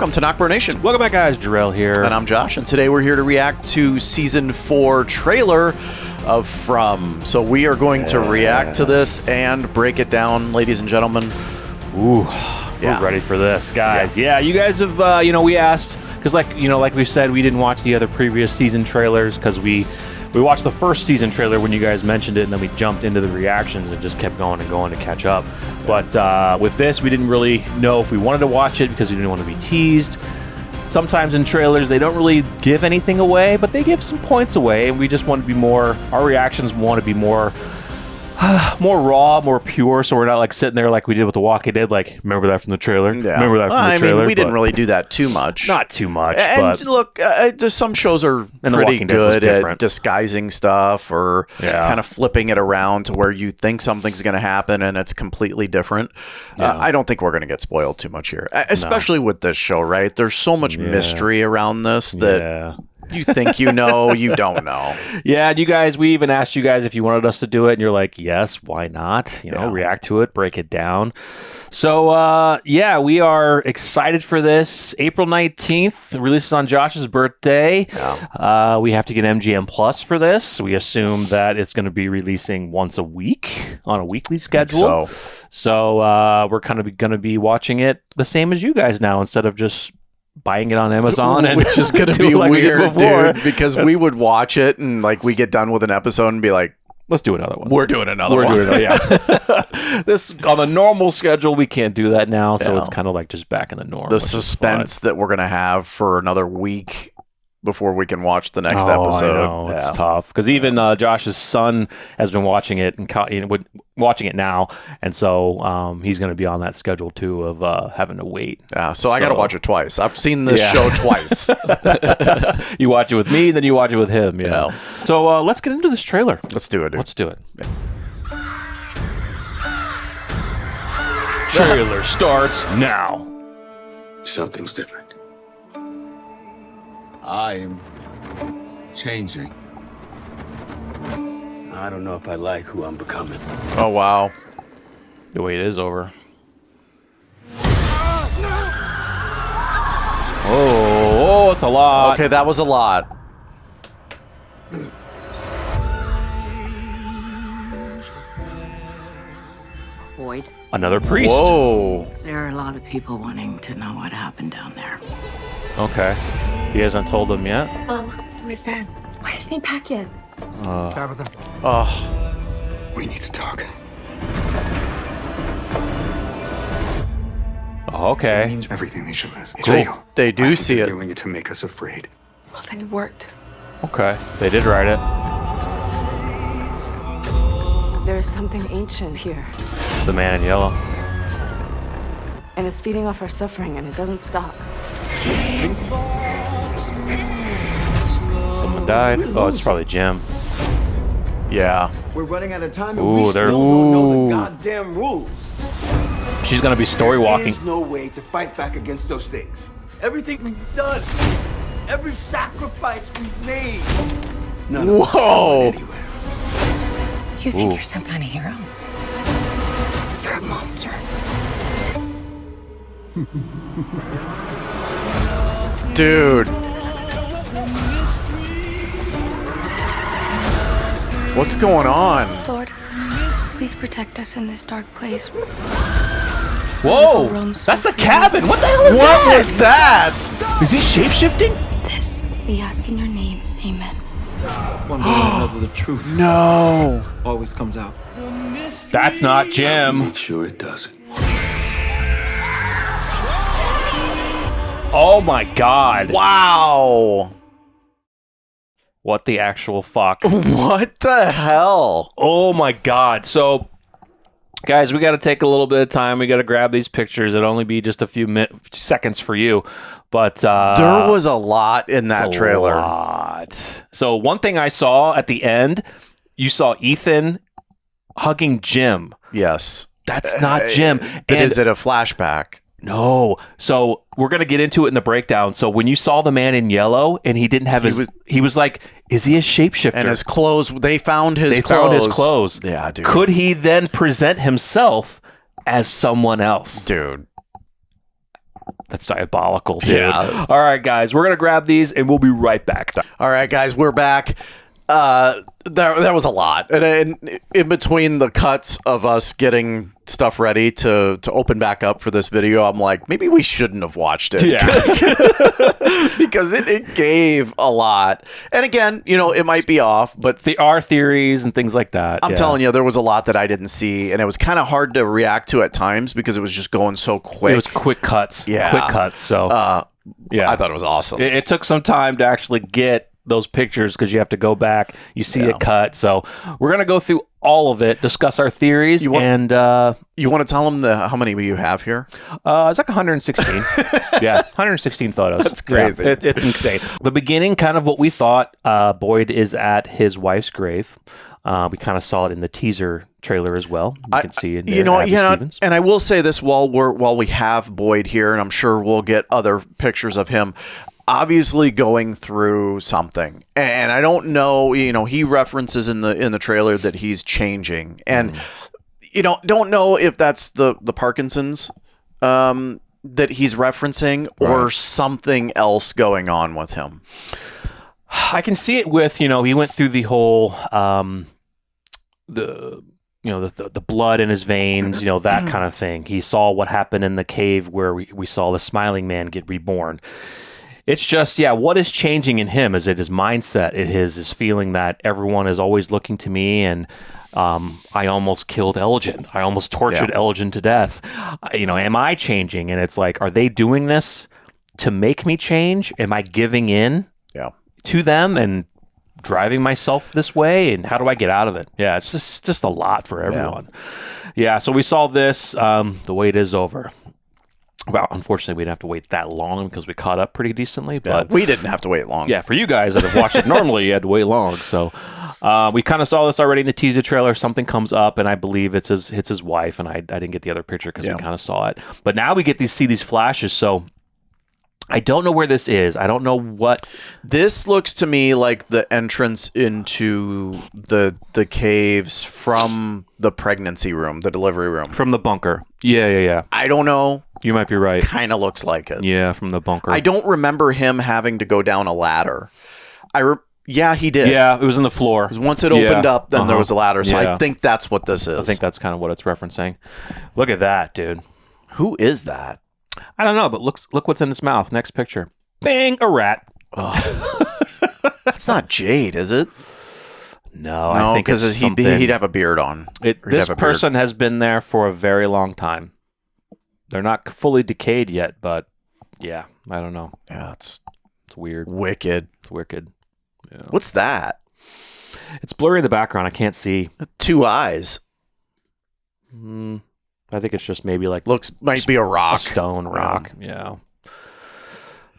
welcome to NocBro Nation. Welcome back, guys. Jarrell here. And I'm Josh, and today we're here to react to Season 4 trailer of From. So we are going to react to this and break it down, ladies and gentlemen. Ooh, we're ready for this, guys. Yeah, you guys have, we asked, because like we said, we didn't watch the other previous season trailers because we watched the first season trailer when you guys mentioned it, and then we jumped into the reactions and just kept going and going to catch up. But with this, we didn't really know if we wanted to watch it because we didn't want to be teased. Sometimes in trailers, they don't really give anything away, but they give some points away, and we just want to be more, our reactions want to be more raw, more pure, so we're not like sitting there like we did with The Walking Dead, like, remember that from the trailer? Yeah. Remember that from the trailer? I mean, we didn't really do that too much. Not too much, and but... look, some shows are pretty good at disguising stuff or kind of flipping it around to where you think something's going to happen and it's completely different. I don't think we're going to get spoiled too much here, especially with this show, right? There's so much mystery around this that... You think you know, you don't know. Yeah, you guys, we even asked you guys if you wanted us to do it, and you're like, yes, why not? React to it, break it down. So, we are excited for this. April 19th, releases on Josh's birthday. Yeah. We have to get MGM Plus for this. We assume that it's going to be releasing once a week on a weekly schedule. So we're kind of going to be watching it the same as you guys now, instead of just buying it on Amazon, and which is going to be weird, dude, because we would watch it and like we get done with an episode and be like, let's do another one. We're doing another one. This on the normal schedule, we can't do that now, so it's kind of like just back in the norm. The suspense that we're going to have for another week before we can watch the next episode. I know. It's tough because even Josh's son has been watching it and watching it now, and so he's going to be on that schedule too of having to wait. Yeah, so I got to watch it twice. I've seen this show twice. You watch it with me, then you watch it with him. Yeah. So let's get into this trailer. Let's do it, dude. Let's do it. Trailer starts now. Something's different. I am changing. I don't know if I like who I'm becoming. Oh, wow. The wait is over. Oh, it's a lot. Okay, that was a lot. Boyd. Another priest. Whoa. There are a lot of people wanting to know what happened down there. Okay. He hasn't told them yet? Where's Dad? Why isn't he back yet? Tabitha. Oh. We need to talk. Okay. It means everything they showed us. It's Cool. real. They do see it. They're doing it to make us afraid. Well, then it worked. Okay. They did write it. There is something ancient here, The man in yellow. and it's feeding off our suffering, and it doesn't stop. Someone died. Oh, it's probably Jim. Yeah. We're running out of time, and Ooh, we they're- still don't know the goddamn rules. She's gonna be story walking. There's no way to fight back against those things. Everything we've done, every sacrifice we've made. None of us are Whoa. going anywhere. You think you're some kind of hero? You're a monster. Dude. What's going on? Lord, please protect us in this dark place. Whoa! That's the cabin! What the hell is that? What was that? Is he shape-shifting? This, we ask in your name. Amen. One way or another, the truth No. always comes out. That's not Jim. Make sure it doesn't. Oh my god. Wow. What the actual fuck? What the hell? Oh my god. So, guys, we got to take a little bit of time. We got to grab these pictures. It'll only be just a few seconds for you. But There was a lot in that trailer. Lot. So, one thing I saw at the end, you saw Ethan hugging Jim. Yes. That's not Jim. But is it a flashback? No. So we're going to get into it in the breakdown. So when you saw the man in yellow and he didn't have he was like, is he a shapeshifter? And his clothes, they found his clothes. Found his clothes. Yeah, dude. Could he then present himself as someone else? Dude. That's diabolical, dude. Yeah. All right, guys, we're going to grab these and we'll be right back. All right, guys, we're back. That was a lot. And in between the cuts of us getting stuff ready to open back up for this video, I'm like, maybe we shouldn't have watched it. Yeah. Because it gave a lot. And again, it might be off, but there are theories and things like that. I'm telling you, there was a lot that I didn't see, and it was kind of hard to react to at times because it was just going so quick. It was quick cuts. Yeah. Quick cuts. So, I thought it was awesome. It took some time to actually get those pictures because you have to go back. You see it cut. So we're going to go through all of it, discuss our theories, you want to tell them how many you have here? It's like 116. Yeah, 116 photos. That's crazy. Yeah, it's insane. The beginning, kind of what we thought. Boyd is at his wife's grave. We kind of saw it in the teaser trailer as well. You can see it there. Stevens. And I will say this while we have Boyd here, and I'm sure we'll get other pictures of him. Obviously going through something, and I don't know. He references in the trailer that he's changing, and don't know if that's the Parkinson's that he's referencing or something else going on with him. I can see it with he went through the whole the blood in his veins, that kind of thing. He saw what happened in the cave where we saw the smiling man get reborn. It's just, what is changing in him? Is it his mindset? It is his feeling that everyone is always looking to me, and I almost killed Elgin. I almost tortured Elgin to death. Am I changing? And it's like, are they doing this to make me change? Am I giving in to them and driving myself this way? And how do I get out of it? Yeah, it's just a lot for everyone. Yeah, so we saw this. The wait is over. Well, unfortunately, we didn't have to wait that long because we caught up pretty decently. But we didn't have to wait long. Yeah, for you guys that have watched it normally, you had to wait long. So we kind of saw this already in the teaser trailer. Something comes up, and I believe it's his wife. And I didn't get the other picture because we kind of saw it. But now we get to see these flashes. So I don't know where this is. I don't know what. This looks to me like the entrance into the caves from the pregnancy room, the delivery room. From the bunker. Yeah. I don't know. You might be right. Kind of looks like it. Yeah, from the bunker. I don't remember him having to go down a ladder. Yeah, he did. Yeah, it was in the floor. Once it opened up, then there was a ladder. So I think that's what this is. I think that's kind of what it's referencing. Look at that, dude. Who is that? I don't know, but look what's in his mouth. Next picture. Bang, a rat. That's not Jade, is it? No, I think because he'd have a beard on. This person has been there for a very long time. They're not fully decayed yet, but I don't know. Yeah, it's weird. Wicked. It's wicked. Yeah. What's that? It's blurry in the background. I can't see. 2 eyes. I think it's just maybe like might be a rock. A stone rock. Yeah.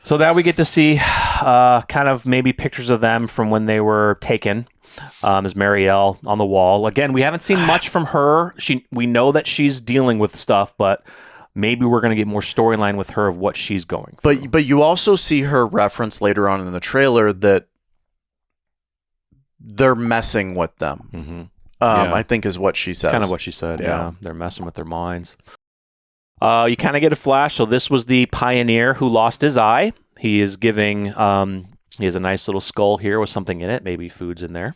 So that we get to see kind of maybe pictures of them from when they were taken. As Marielle on the wall. Again, we haven't seen much from her. We know that she's dealing with stuff, but maybe we're going to get more storyline with her of what she's going through. But you also see her reference later on in the trailer that they're messing with them. Mm-hmm. I think is what she says. Kind of what she said. Yeah. They're messing with their minds. You kind of get a flash. So this was the pioneer who lost his eye. He is giving. He has a nice little skull here with something in it. Maybe food's in there.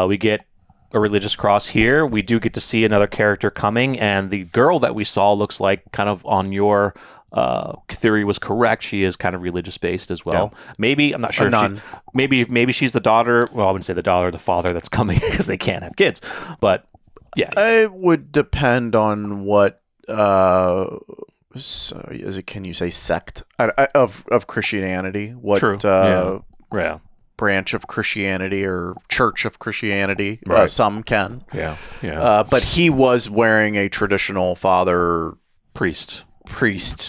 We get a religious cross here. We do get to see another character coming, and the girl that we saw looks like kind of on your theory was correct. She is kind of religious based as well. Yeah. Maybe I'm not sure. Maybe she's the daughter. Well, I wouldn't say the daughter, the father that's coming because they can't have kids. But yeah, it would depend on what. Can you say sect of Christianity? What branch of Christianity or church of Christianity? Right. Some can. Yeah. But he was wearing a traditional priest.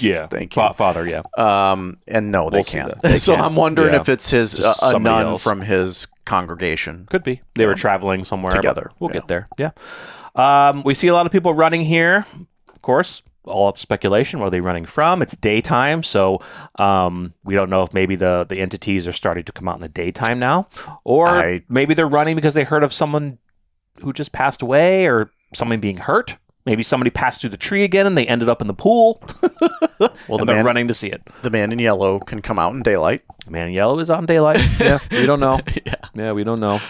Yeah. Thank you. Father. Yeah. And no, they can't. So I'm wondering if it's a nun else from his congregation. Could be. They were traveling somewhere together. We'll get there. Yeah. We see a lot of people running here. Of course. All up speculation. Where are they running from? It's daytime, so we don't know if maybe the entities are starting to come out in the daytime now, or maybe they're running because they heard of someone who just passed away or someone being hurt. Maybe somebody passed through the tree again and they ended up in the pool. Well, they're running to see it. The man in yellow can come out in daylight. The man in yellow is on daylight. Yeah, we don't know. Yeah, we don't know.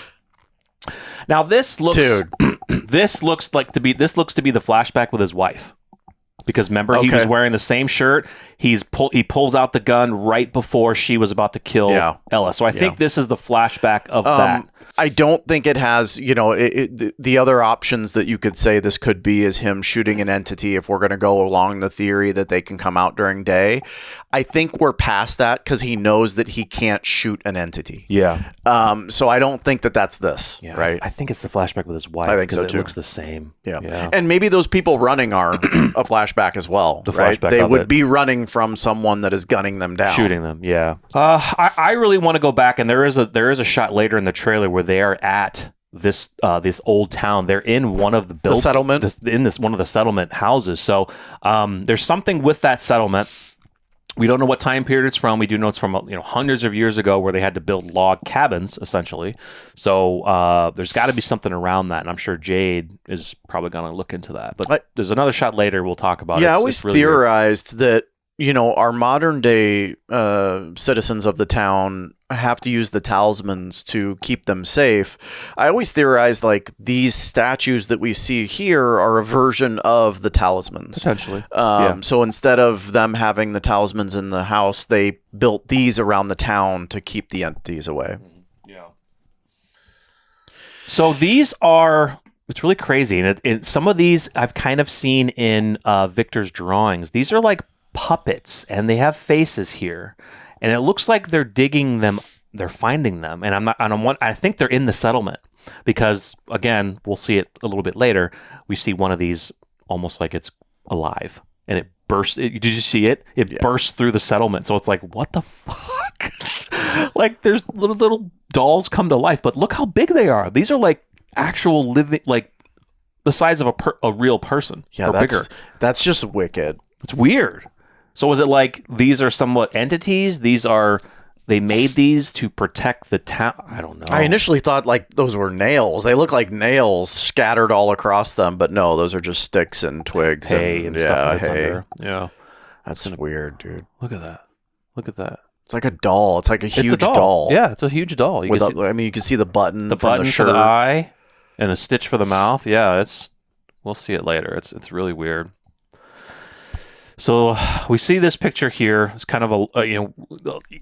Now this looks, dude. this looks to be the flashback with his wife. Because remember, he was wearing the same shirt. He pulls out the gun right before she was about to kill Ella. So I think this is the flashback of that. I don't think it has, the other options that you could say this could be is him shooting an entity if we're going to go along the theory that they can come out during day. I think we're past that because he knows that he can't shoot an entity. Yeah. So I don't think that that's this, right? I think it's the flashback with his wife. I think so too. It looks the same. Yeah. And maybe those people running are a flashback as well, right? Flashback They would be running from someone that is gunning them down. Shooting them, yeah. I really want to go back, and there is a shot later in the trailer where they are at this old town. They're in one of the settlement, one of the settlement houses. So there's something with that settlement. We don't know what time period it's from. We do know it's from hundreds of years ago, where they had to build log cabins essentially. So there's got to be something around that, and I'm sure Jade is probably going to look into that. But there's another shot later we'll talk about. Yeah, I always really theorized that our modern day citizens of the town have to use the talismans to keep them safe. I always theorized like these statues that we see here are a version of the talismans. Potentially. So instead of them having the talismans in the house, they built these around the town to keep the entities away. Yeah. So these are... It's really crazy. And some of these I've kind of seen in Victor's drawings. These are like puppets, and they have faces here. And it looks like they're digging them, they're finding them. And I think they're in the settlement because, again, we'll see it a little bit later. We see one of these almost like it's alive, and it bursts. Did you see it? It bursts through the settlement. So it's like, what the fuck? Like there's little dolls come to life, but look how big they are. These are like actual living, like the size of a real person. Yeah, bigger. That's just wicked. It's weird. So is it like these are somewhat entities? They made these to protect the town? I don't know. I initially thought like those were nails. They look like nails scattered all across them, but no, those are just sticks and twigs. Hay and stuff that's under. Yeah. That's weird, dude. Look at that. Look at that. It's like a doll. It's like a huge doll. Yeah, it's a huge doll. You can see the button. The button for the eye and a stitch for the mouth. Yeah, we'll see it later. It's really weird. So we see this picture here. It's kind of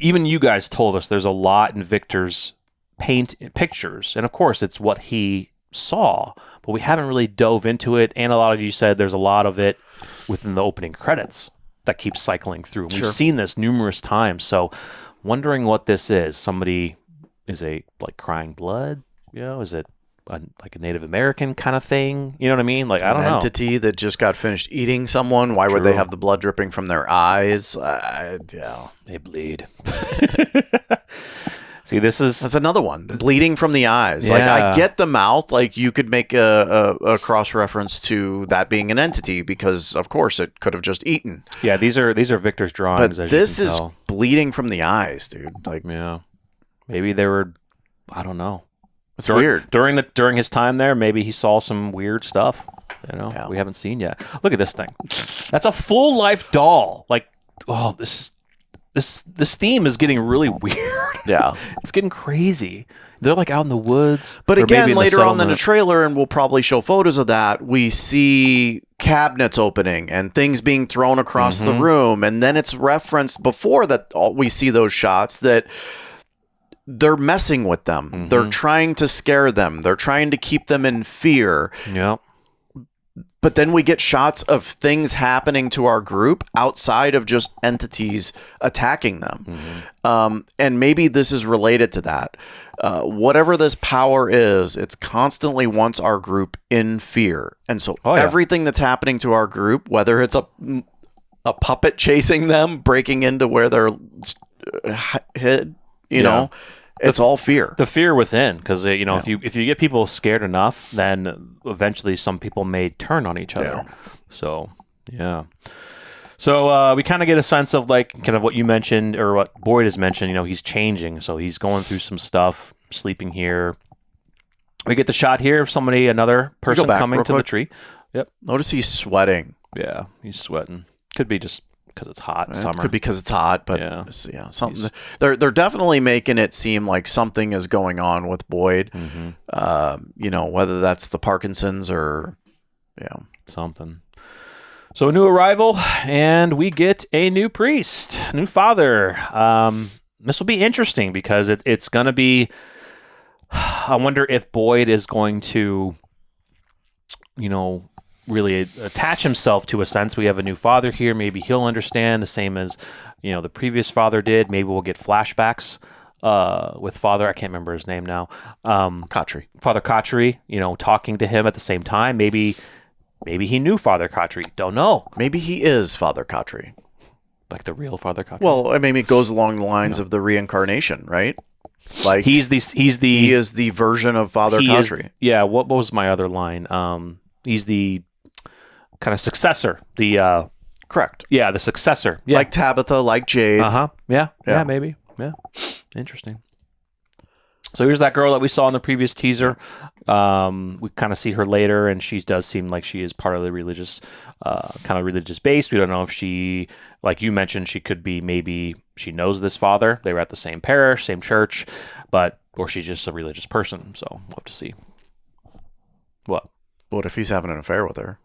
even you guys told us there's a lot in Victor's pictures, and of course it's what he saw, but we haven't really dove into it. And a lot of you said there's a lot of it within the opening credits that keeps cycling through. We've seen this numerous times. So wondering what this is. Somebody is like crying blood? Is it like a Native American kind of thing? You know what I mean? Like, I don't know. An entity that just got finished eating someone. Why would they have the blood dripping from their eyes? They bleed. See, that's another one. Bleeding from the eyes. Yeah. Like, I get the mouth. Like, you could make a cross reference to that being an entity because, of course, it could have just eaten. Yeah, these are Victor's drawings. But this is bleeding from the eyes, dude. Like, yeah, maybe they were. I don't know. It's weird. During his time there, maybe he saw some weird stuff. We haven't seen yet. Look at this thing. That's a full life doll. Like, oh, this theme is getting really weird. Yeah, it's getting crazy. They're like out in the woods. But again, later on in the trailer, and we'll probably show photos of that, we see cabinets opening and things being thrown across the room, and then it's referenced before that. We see those shots that. They're messing with them. They're trying to scare them. They're trying to keep them in fear. Yeah. But then we get shots of things happening to our group outside of just entities attacking them. And maybe this is related to that. Whatever this power is, it's constantly wants our group in fear. And so everything that's happening to our group, whether it's a puppet chasing them, breaking into where they're hid, you know, it's all fear. The fear within, because if you get people scared enough, then eventually some people may turn on each other. So we kind of get a sense of like kind of what you mentioned or what Boyd has mentioned. He's changing, so he's going through some stuff, sleeping here. We get the shot here of another person coming to the tree. Yep. Notice he's sweating. Yeah, he's sweating. Could be just because it's hot. Summer. Could be because it's hot, but something. They're definitely making it seem like something is going on with Boyd. Whether that's the Parkinson's or something. So a new arrival, and we get a new priest, new father. This will be interesting because it's going to be. I wonder if Boyd is going to, really attach himself to a sense. We have a new father here. Maybe he'll understand the same as, the previous father did. Maybe we'll get flashbacks with Father. I can't remember his name now. Khatri. Father Khatri, talking to him at the same time. Maybe he knew Father Khatri. Don't know. Maybe he is Father Khatri. Like the real Father Khatri. Well, I mean, it goes along the lines of the reincarnation, right? Like he is the version of Father Khatri. What was my other line? He's the kind of successor. The correct. Yeah, the successor. Yeah. Like Tabitha, like Jade. Yeah, maybe. Yeah. Interesting. So here's that girl that we saw in the previous teaser. We kind of see her later, and she does seem like she is part of the religious, kind of religious base. We don't know if she, like you mentioned, she could be maybe she knows this father. They were at the same parish, same church, or she's just a religious person. So we'll have to see. What if he's having an affair with her?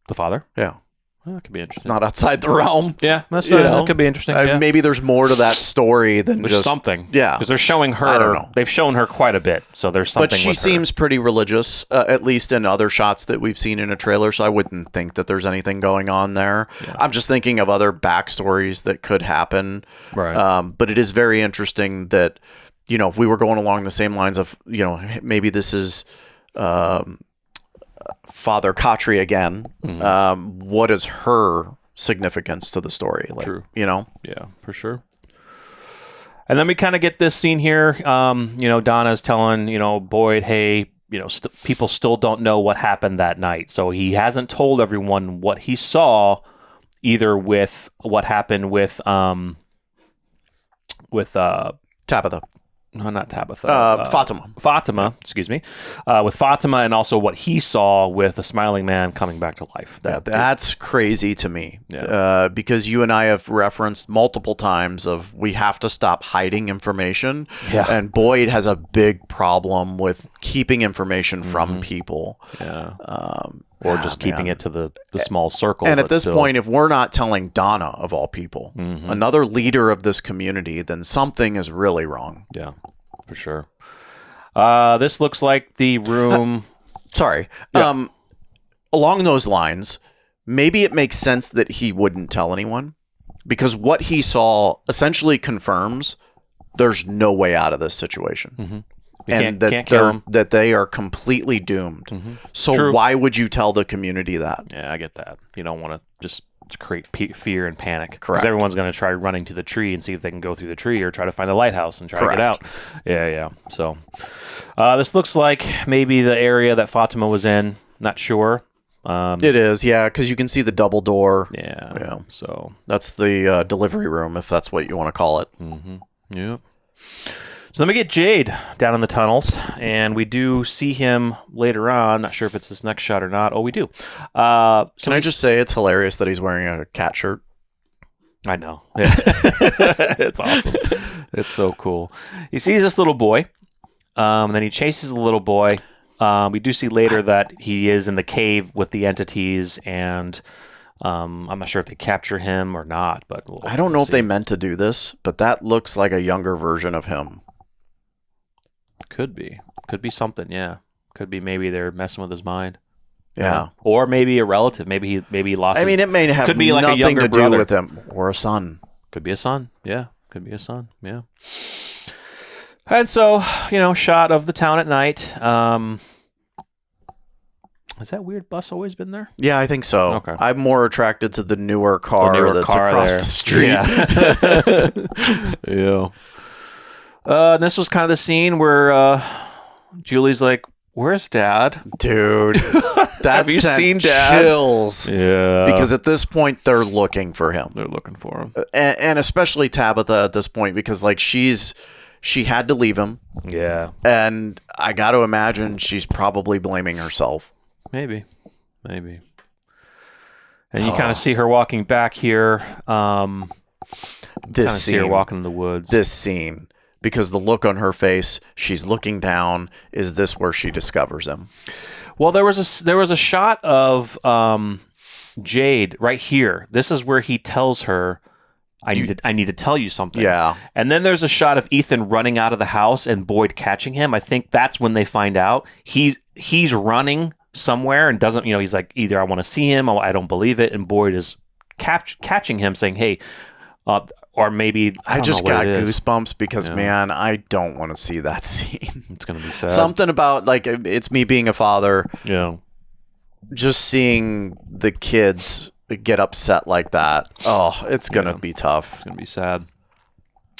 The father? Yeah. Well, that could be interesting. It's not outside the realm. Yeah, that could be interesting. Maybe there's more to that story than there's just something. Yeah, because they're showing her. I don't know. They've shown her quite a bit, so there's something. But she seems pretty religious, at least in other shots that we've seen in a trailer. So I wouldn't think that there's anything going on there. Yeah. I'm just thinking of other backstories that could happen. Right. But it is very interesting that if we were going along the same lines of maybe this is. Father Khatri again. Mm-hmm. What is her significance to the story? True. Yeah, for sure. And then we kind of get this scene here. Donna's telling Boyd, hey, people still don't know what happened that night, so he hasn't told everyone what he saw, either with what happened with Tabitha. No, not Tabitha. Fatima. Fatima, excuse me. With Fatima, and also what he saw with the smiling man coming back to life. That's crazy to me. Yeah. Because you and I have referenced multiple times of we have to stop hiding information. Yeah. And Boyd has a big problem with keeping information from people. Yeah. Or just keeping it to the small circle. And at this point, if we're not telling Donna, of all people, another leader of this community, then something is really wrong. Yeah, for sure. This looks like the room. Sorry. Yeah. Along those lines, maybe it makes sense that he wouldn't tell anyone, because what he saw essentially confirms there's no way out of this situation. Mm-hmm. And that they are completely doomed. Mm-hmm. So True. Why would you tell the community that? Yeah, I get that. You don't want to just create fear and panic. Correct. Because everyone's going to try running to the tree and see if they can go through the tree, or try to find the lighthouse and try to get out. Yeah. So this looks like maybe the area that Fatima was in. Not sure. It is, yeah, because you can see the double door. Yeah. So that's the delivery room, if that's what you want to call it. Mm-hmm. Yeah. So then we get Jade down in the tunnels, and we do see him later on. Not sure if it's this next shot or not. Oh, we do. Can I just say it's hilarious that he's wearing a cat shirt? I know. Yeah. It's awesome. It's so cool. He sees this little boy, and then he chases the little boy. We do see later that he is in the cave with the entities, and I'm not sure if they capture him or not. But I don't know if they meant to do this, but that looks like a younger version of him. Could be something. Yeah, could be. Maybe they're messing with his mind. Yeah, or maybe a relative. Maybe he lost. I mean, it may have could be like nothing a younger to brother. do with him, or a son. Could be a son. Yeah, could be a son. Yeah. And so, shot of the town at night. Has that weird bus always been there? Yeah, I think so. Okay. I'm more attracted to the newer car that's across the street. Yeah. And this was kind of the scene where Julie's like, "Where's Dad?" Dude, have you seen Dad? Chills. Yeah. Because at this point, they're looking for him. They're looking for him. And especially Tabitha at this point, because she had to leave him. Yeah. And I got to imagine she's probably blaming herself. Maybe. Maybe. And you kind of see her walking back here. This scene, see her walking in the woods. This scene, because the look on her face, she's looking down. Is this where she discovers him? Well, there was a shot of Jade right here. This is where he tells her, I need to tell you something. Yeah. And then there's a shot of Ethan running out of the house and Boyd catching him. I think that's when they find out he's running somewhere and doesn't, he's like, either I want to see him or I don't believe it. And Boyd is catching him saying, hey, or maybe I just got goosebumps because, man, I don't want to see that scene. It's going to be sad. Something about, like, it's me being a father. Yeah. Just seeing the kids get upset like that. Oh, it's going to be tough. It's going to be sad.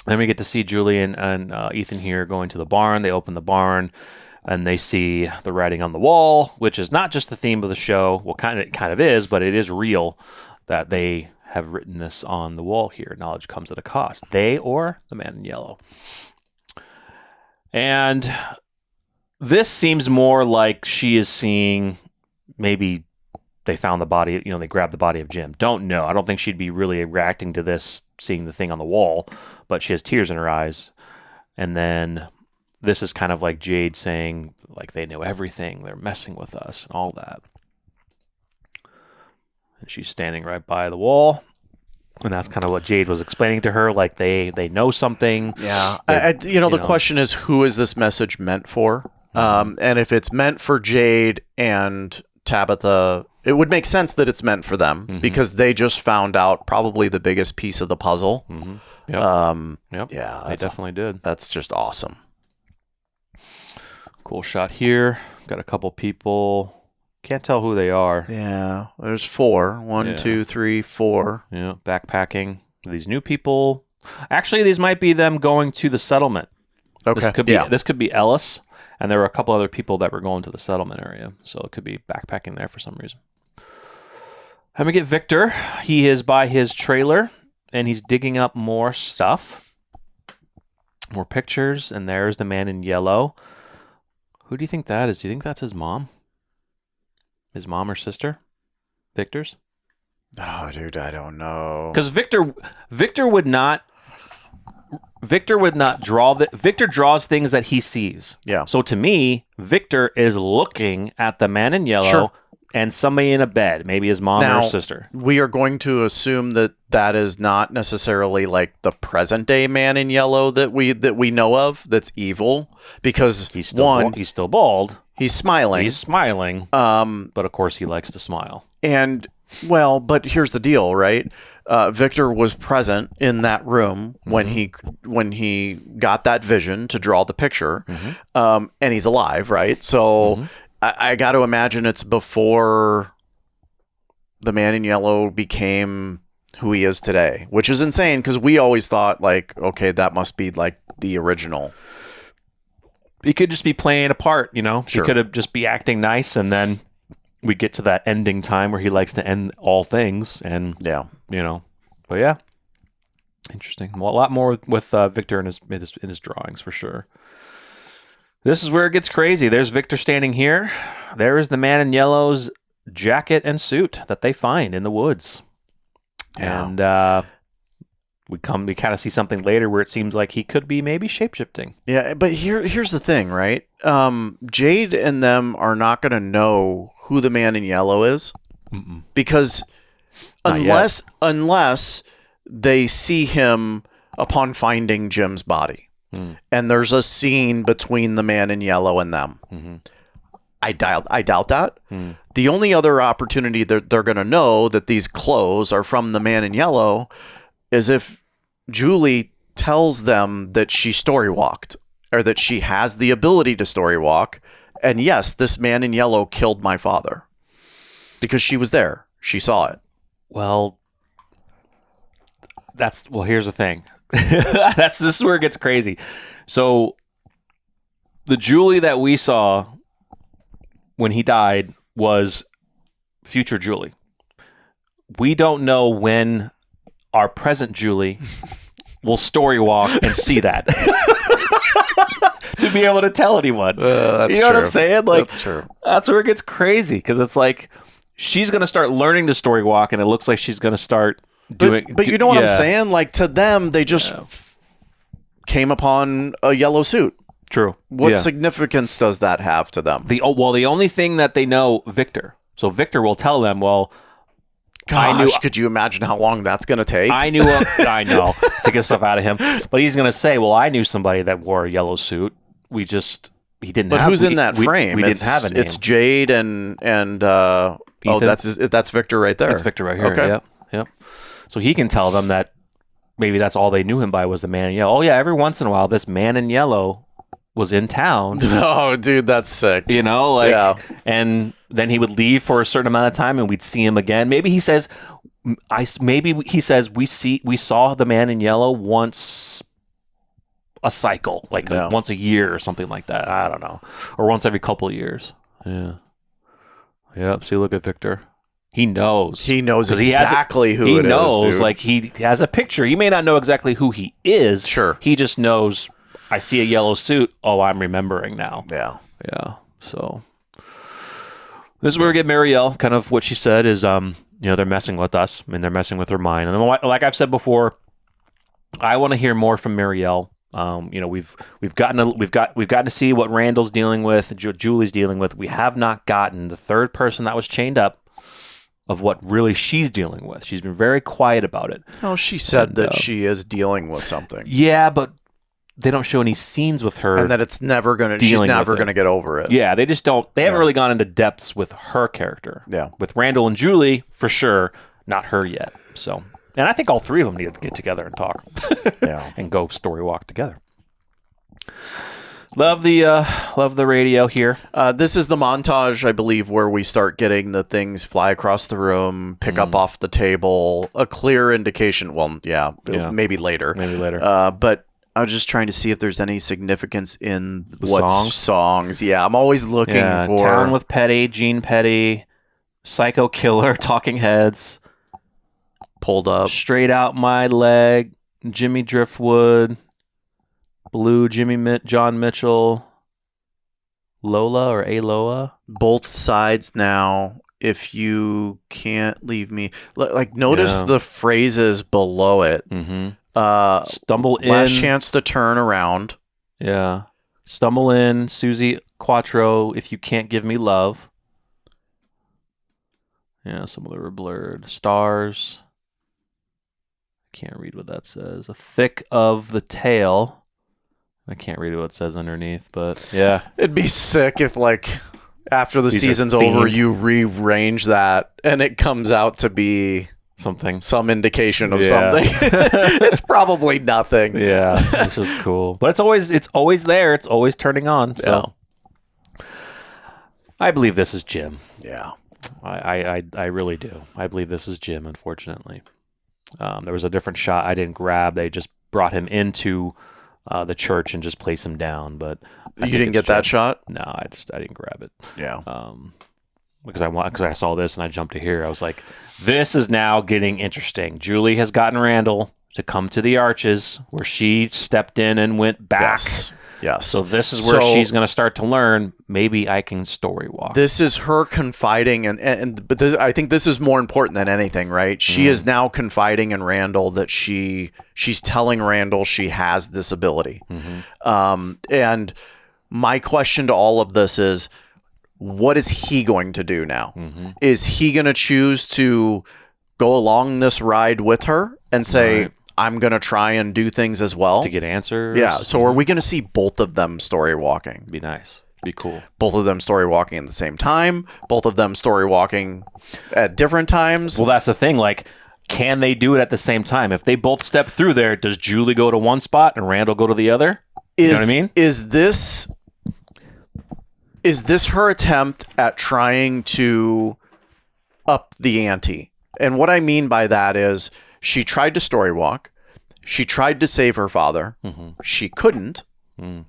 Then we get to see Julie and Ethan here going to the barn. They open the barn and they see the writing on the wall, which is not just the theme of the show. Well, it kind of is, but it is real that they have written this on the wall here. Knowledge comes at a cost. They or the man in yellow. And this seems more like she is seeing, maybe they found the body, they grabbed the body of Jim. Don't know. I don't think she'd be really reacting to this, seeing the thing on the wall, but she has tears in her eyes. And then this is kind of like Jade saying, like, they know everything. They're messing with us and all that. And she's standing right by the wall. And that's kind of what Jade was explaining to her, like they know something. Yeah. The question is, who is this message meant for? And if it's meant for Jade and Tabitha, it would make sense that it's meant for them because they just found out probably the biggest piece of the puzzle. Yep. Yeah, they definitely did. That's just awesome. Cool shot here. Got a couple people. Can't tell who they are. Yeah, there's 4. 1, 2, 3, 4. Yeah, backpacking. These new people. Actually, these might be them going to the settlement. Okay. This could be Ellis, and there were a couple other people that were going to the settlement area, so it could be backpacking there for some reason. Let me get Victor. He is by his trailer, and he's digging up more stuff. More pictures, and there's the man in yellow. Who do you think that is? Do you think that's his mom? His mom or sister? Victor's? Oh, dude, I don't know. Because Victor would not draw Victor draws things that he sees. Yeah. So to me, Victor is looking at the man in yellow and somebody in a bed, maybe his mom or sister. We are going to assume that is not necessarily like the present day man in yellow that we know of. That's evil because he's still bald. He's smiling. But of course he likes to smile. And but here's the deal, right? Victor was present in that room when he got that vision to draw the picture, and he's alive, right? So I got to imagine it's before the man in yellow became who he is today, which is insane because we always thought like, okay, that must be like the original. He could just be playing a part, Sure. He could have just be acting nice, and then we get to that ending time where he likes to end all things, and But yeah, interesting. Well, a lot more with Victor in his drawings for sure. This is where it gets crazy. There's Victor standing here. There is the man in yellow's jacket and suit that they find in the woods, and we kind of see something later where it seems like he could be maybe shapeshifting. Yeah, but here's the thing, right? Jade and them are not going to know who the man in yellow is because unless they see him upon finding Jim's body. And there's a scene between the man in yellow and them. I doubt that. The only other opportunity that they're going to know that these clothes are from the man in yellow is if Julie tells them that she story walked or that she has the ability to story walk. And yes, this man in yellow killed my father because she was there. She saw it. Well, here's the thing. This is where it gets crazy. So the Julie that we saw when he died was future Julie. We don't know when our present Julie will story walk and see that to be able to tell anyone. That's you know true. what I'm saying? Like, that's true. That's where it gets crazy because it's like she's going to start learning to story walk, and it looks like she's going to start doing. But you know what I'm saying? Like, to them, they just came upon a yellow suit. True. What significance does that have to them? The only thing that they know, Victor. So Victor will tell them, well, gosh, could you imagine how long that's going to take? I know, to get stuff out of him. But he's going to say, well, I knew somebody that wore a yellow suit. He didn't have. But who's in that frame? We didn't have a name. It's Jade and that's Victor right there. That's Victor right here. Okay. Yep. So he can tell them that maybe that's all they knew him by was the man in yellow. Oh yeah, every once in a while this man in yellow was in town. Oh, dude, that's sick. You know, and then he would leave for a certain amount of time, and we'd see him again. Maybe he says, we saw the man in yellow once a cycle, once a year or something like that. I don't know, or once every couple of years. Yeah. Yep. See, look at Victor. He knows. He knows exactly who it is. He knows, like he has a picture. He may not know exactly who he is. Sure. He just knows. I see a yellow suit. Oh, I'm remembering now. Yeah. Yeah. So this is where we get Marielle. Kind of what she said is, they're messing with us. I mean, they're messing with her mind. And like I've said before, I want to hear more from Marielle. We've gotten to see what Randall's dealing with, Julie's dealing with. We have not gotten the third person that was chained up of what really she's dealing with. She's been very quiet about it. Oh, she said that she is dealing with something. Yeah, but they don't show any scenes with her, and that she's never going to get over it. Yeah, they just don't. They haven't really gone into depths with her character. Yeah, with Randall and Julie for sure, not her yet. So, and I think all three of them need to get together and talk. Yeah, and go story walk together. Love the radio here. This is the montage, I believe, where we start getting the things fly across the room, pick up off the table, a clear indication. Well, maybe later. But I was just trying to see if there's any significance in songs. Yeah, I'm always looking for Town with Petty, Gene Petty, Psycho Killer, Talking Heads, Pulled Up, Straight Out My Leg, Jimmy Driftwood, Blue, John Mitchell, Lola or Aloha. Both Sides Now. If You Can't Leave Me. Notice the phrases below it. Mm-hmm. Stumble in. Last Chance to Turn Around. Yeah. Stumble in. Susie Quattro. If You Can't Give Me Love. Yeah, some of them are blurred. Stars. Can't read what that says. The Thick of the Tail. I can't read what it says underneath, but yeah. It'd be sick if, after the season's over, you rearrange that and it comes out to be some indication of something. It's probably nothing. Yeah, this is cool, but it's always there. It's always turning on. So I believe this is Jim. Yeah, I really do. I believe this is Jim. Unfortunately, there was a different shot I didn't grab. They just brought him into the church and just placed him down, but you didn't get that shot. No, I didn't grab it. Yeah, because I saw this and I jumped to here. I was like, this is now getting interesting. Julie has gotten Randall to come to the Arches, where she stepped in and went back. Yes. So this is where she's going to start to learn. Maybe I can story walk. This is her confiding, but I think this is more important than anything, right? She is now confiding in Randall that she's telling Randall she has this ability. Mm-hmm. And my question to all of this is, what is he going to do now? Mm-hmm. Is he going to choose to go along this ride with her and say, I'm going to try and do things as well? To get answers? Yeah. So are we going to see both of them story walking? Be nice. Be cool. Both of them story walking at the same time? Both of them story walking at different times? Well, that's the thing. Can they do it at the same time? If they both step through there, does Julie go to one spot and Randall go to the other? You know what I mean? Is this her attempt at trying to up the ante? And what I mean by that is she tried to story walk. She tried to save her father. Mm-hmm. She couldn't. Mm.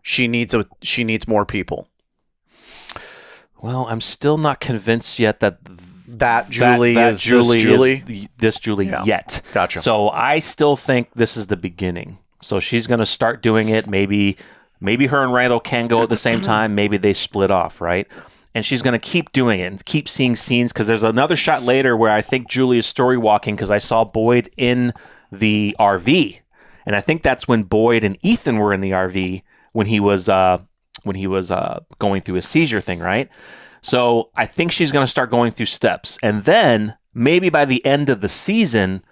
She needs more people. Well, I'm still not convinced yet that Julie is this Julie yet. Gotcha. So I still think this is the beginning. So she's going to start doing it. Maybe her and Randall can go at the same time. Maybe they split off, right? and she's going to keep doing it and keep seeing scenes, because there's another shot later where I think Julie is story walking, because I saw Boyd in the RV, and I think that's when Boyd and Ethan were in the RV when he was going through his seizure thing, right? So I think she's going to start going through steps, and then maybe by the end of the season,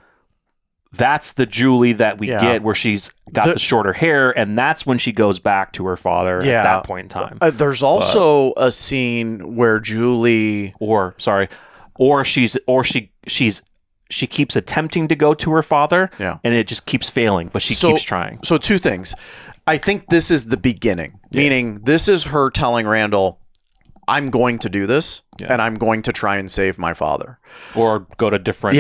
that's the Julie that we get, where she's got the shorter hair, and that's when she goes back to her father at that point in time. There's also a scene where Julie, she keeps attempting to go to her father, and it just keeps failing, but she keeps trying. So two things. I think this is the beginning, meaning this is her telling Randall, I'm going to do this, and I'm going to try and save my father. Or go to different...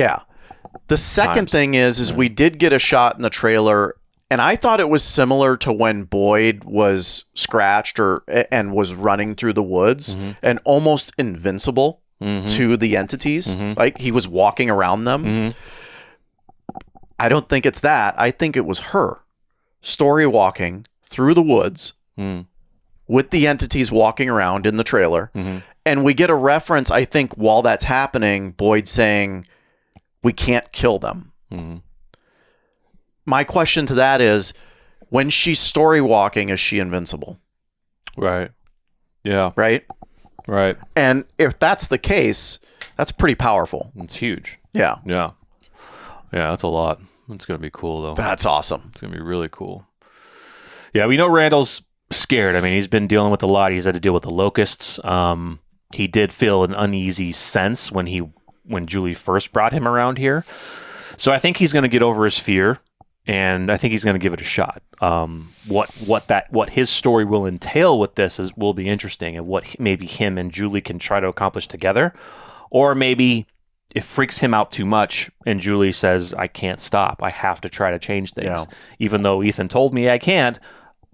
The second thing is we did get a shot in the trailer, and I thought it was similar to when Boyd was scratched and was running through the woods and almost invincible to the entities. Like he was walking around them. I don't think it's that. I think it was her story walking through the woods with the entities walking around in the trailer. And we get a reference, I think, while that's happening, Boyd saying, we can't kill them. My question to that is, when she's story walking, is she invincible? Right. Yeah. Right? Right. And if that's the case, that's pretty powerful. It's huge. Yeah. Yeah. Yeah, that's a lot. It's going to be cool, though. That's awesome. It's going to be really cool. Yeah, we know Randall's scared. I mean, he's been dealing with a lot. He's had to deal with the locusts. He did feel an uneasy sense when Julie first brought him around here. So I think he's going to get over his fear, and I think he's going to give it a shot. What his story will entail with this will be interesting, and what maybe him and Julie can try to accomplish together. Or maybe it freaks him out too much, and Julie says, I can't stop. I have to try to change things. Yeah. Even though Ethan told me I can't,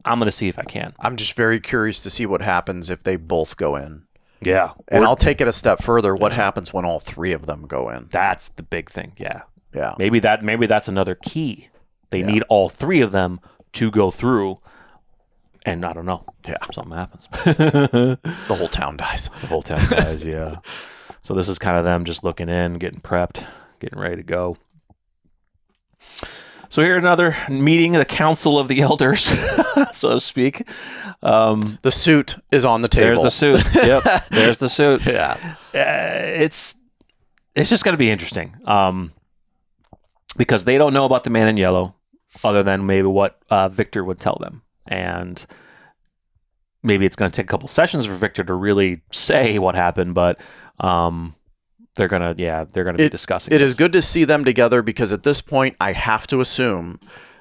I'm going to see if I can. I'm just very curious to see what happens if they both go in. Yeah. And I'll take it a step further. What happens when all three of them go in? That's the big thing. Yeah. Yeah. Maybe that's another key. They need all three of them to go through, and I don't know. Yeah. Something happens. The whole town dies. The whole town dies, yeah. So this is kind of them just looking in, getting prepped, getting ready to go. So here another meeting, the Council of the Elders, so to speak. The suit is on the table. There's the suit. Yep, there's the suit. Yeah. It's just going to be interesting because they don't know about the man in yellow other than maybe what Victor would tell them. And maybe it's going to take a couple sessions for Victor to really say what happened, but they're gonna be discussing it. Is good to see them together, because at this point I have to assume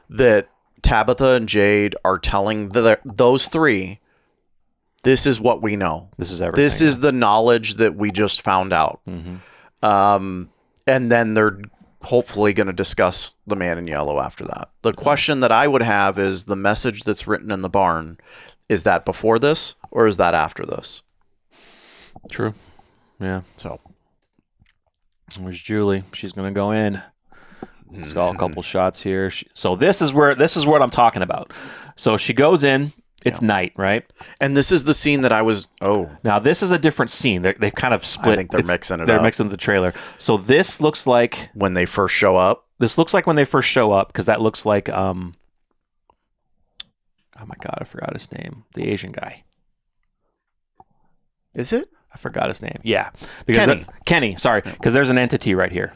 that Tabitha and Jade are telling those three, this is what we know. This is everything. This is the knowledge that we just found out. And then they're hopefully going to discuss the man in yellow after that. The question that I would have is the message that's written in the barn. Is that before this or is that after this? True. Yeah. So where's Julie? She's going to go in. Saw a couple shots here. So this is what I'm talking about. So she goes in. It's night, right? And this is the scene that I was. Oh, now this is a different scene. They've kind of split. I think they're mixing it. They're mixing the trailer. So this looks like when they first show up. This looks like when they first show up, because that looks like oh my God, I forgot his name. The Asian guy. Is it? I forgot his name. Yeah, because Kenny. Sorry, because there's an entity right here,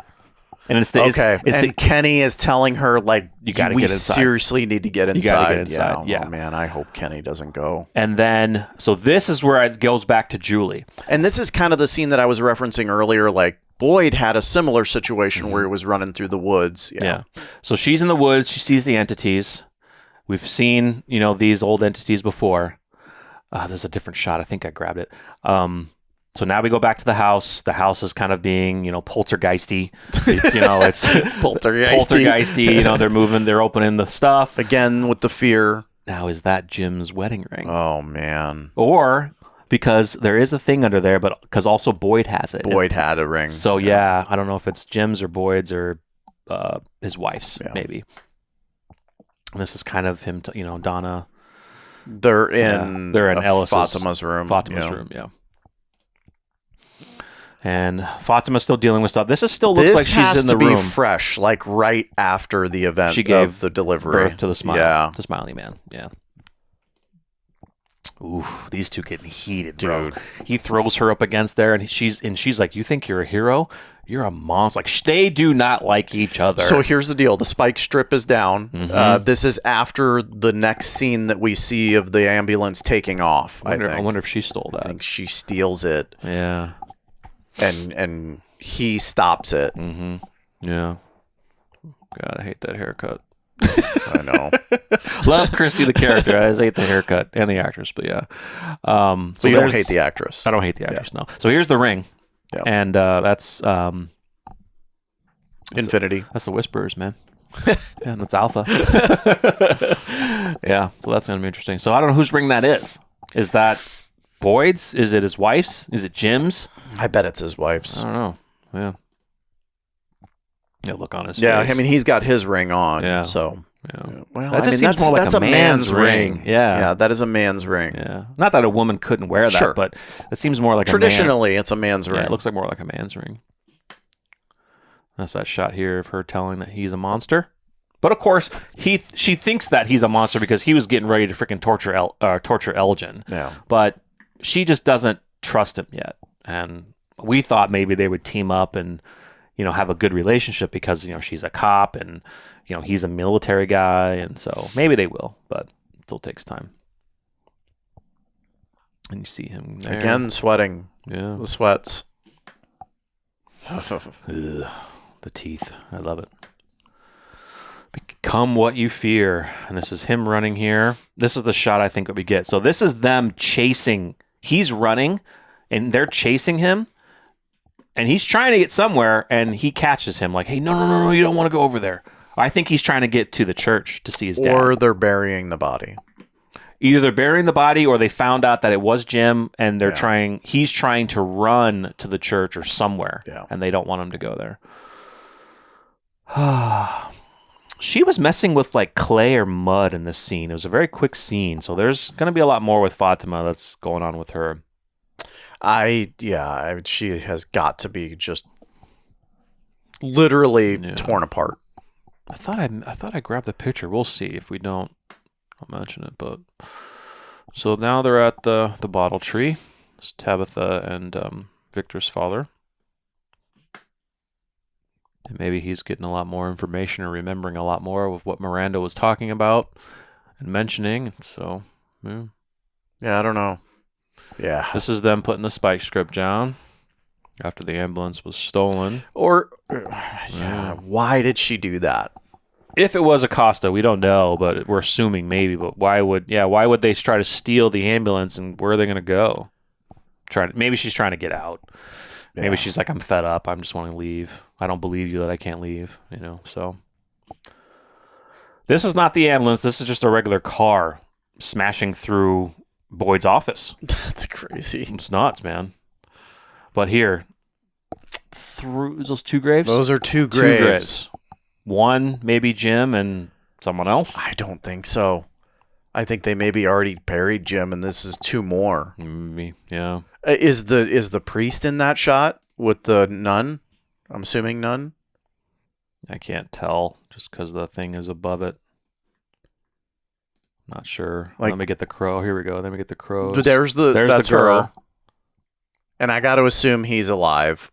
and it's the Kenny is telling her like you got to get inside. Seriously need to get inside. You got to get inside. Yeah. Oh man, I hope Kenny doesn't go. And then so this is where it goes back to Julie, and this is kind of the scene that I was referencing earlier. Like Boyd had a similar situation where he was running through the woods. Yeah. So she's in the woods. She sees the entities. We've seen these old entities before. There's a different shot. I think I grabbed it. So now we go back to the house. The house is kind of being, poltergeisty. It's poltergeisty. They're moving, they're opening the stuff. Again, with the fear. Now, is that Jim's wedding ring? Oh, man. Or because there is a thing under there, but because also Boyd has it. Boyd had a ring. So, yeah, I don't know if it's Jim's or Boyd's or his wife's, maybe. And this is kind of him, Donna. They're in Ellis's, Fatima's room. Fatima's room, yeah. And Fatima's still dealing with stuff. This looks like she's in the room. This has to be fresh, like right after the event she gave of the delivery. Birth to the Smiley Man. Yeah. Ooh, these two getting heated, bro. Dude. He throws her up against there, and she's like, "You think you're a hero? You're a monster." Like, they do not like each other. So here's the deal: the spike strip is down. Mm-hmm. This is after the next scene that we see of the ambulance taking off. I wonder if she stole that. I think she steals it. Yeah, and he stops it. Mm-hmm. Yeah. God, I hate that haircut. I know. Love Christy the character. I just hate the haircut and the actress, but yeah. So you don't hate the actress. I don't hate the actress, no. So here's the ring. Yeah. And that's Infinity. That's the Whisperers, man. And that's Alpha. Yeah, so that's gonna be interesting. So I don't know whose ring that is. Is that Boyd's? Is it his wife's? Is it Jim's? I bet it's his wife's. I don't know. Yeah. Yeah, look on his face. Yeah, I mean, he's got his ring on. Yeah. So, yeah. Well, that just seems more like a man's ring. Yeah, that is a man's ring. Yeah, not that a woman couldn't wear that, but it seems more like traditionally it's a man's ring. Yeah, it looks like more like a man's ring. That's that shot here of her telling that he's a monster. But of course, she thinks that he's a monster because he was getting ready to freaking torture Elgin. Yeah, but she just doesn't trust him yet, and we thought maybe they would team up and have a good relationship because she's a cop and he's a military guy, and so maybe they will, but it still takes time. And you see him there. Again sweating. Yeah, the sweats. The teeth. I love it. Become what you fear. And this is him running here. This is the shot I think that we get. So this is them chasing. He's running and they're chasing him. And he's trying to get somewhere, and he catches him like, "Hey, no, you don't want to go over there." I think he's trying to get to the church to see his dad. Or they're burying the body. Either they're burying the body, or they found out that it was Jim, and he's trying to run to the church or somewhere, and they don't want him to go there. She was messing with like clay or mud in this scene. It was a very quick scene, so there's going to be a lot more with Fatima that's going on with her. She has got to be just literally torn apart. I thought I grabbed the picture. We'll see if we don't. I'll mention it. But so now they're at the bottle tree. It's Tabitha and Victor's father. And maybe he's getting a lot more information or remembering a lot more of what Miranda was talking about and mentioning. So I don't know. Yeah. This is them putting the spike script down after the ambulance was stolen. Or, why did she do that? If it was Acosta, we don't know, but we're assuming maybe. But why would they try to steal the ambulance, and where are they going to go? Maybe she's trying to get out. Yeah. Maybe she's like, "I'm fed up. I'm just wanting to leave. I don't believe you that I can't leave." So this is not the ambulance. This is just a regular car smashing through Boyd's office. That's crazy. It's nuts, man. But here, through those two graves? Those are two graves. One, maybe Jim and someone else? I don't think so. I think they maybe already buried Jim, and this is two more. Maybe, yeah. Is the priest in that shot with the nun? I'm assuming nun? I can't tell just because the thing is above it. Not sure. Let me get the crow. Here we go. Let me get the crows. There's the girl. Her. And I got to assume he's alive.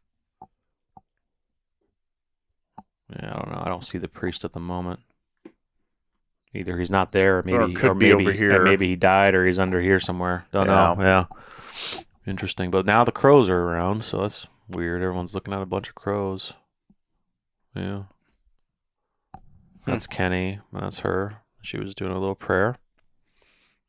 Yeah, I don't know. I don't see the priest at the moment. Either he's not there, or maybe be over here. Maybe he died, or he's under here somewhere. Don't know. Yeah. Interesting. But now the crows are around, so that's weird. Everyone's looking at a bunch of crows. Yeah. That's Kenny. That's her. She was doing a little prayer.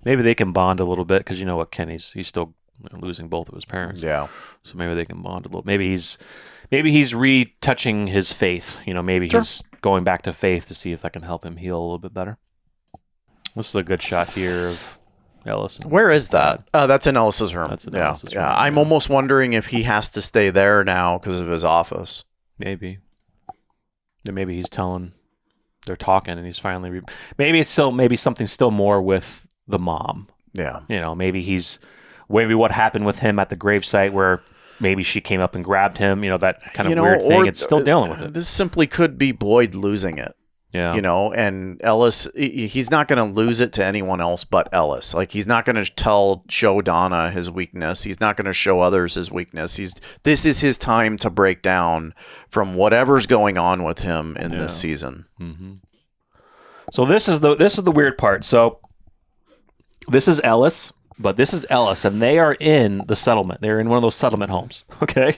Maybe they can bond a little bit because you know what, he's still losing both of his parents. Yeah. So maybe they can bond a little. Maybe he's retouching his faith. Maybe he's going back to faith to see if that can help him heal a little bit better. This is a good shot here of Ellis. Where is that? That's in Ellis's room. That's in Ellis's room. Yeah. I'm almost wondering if he has to stay there now because of his office. Maybe. Then maybe he's telling. They're talking, and he's finally. Maybe something still more with the mom. Yeah. Maybe what happened with him at the gravesite where maybe she came up and grabbed him, that kind of weird thing. It's still dealing with it. This simply could be Boyd losing it. Yeah. And Ellis, he's not going to lose it to anyone else but Ellis. Like, he's not going to show Donna his weakness. He's not going to show others his weakness. This is his time to break down from whatever's going on with him in this season. Mm-hmm. So this is the weird part. So this is Ellis, but this is Ellis, and they are in the settlement. They're in one of those settlement homes. Okay.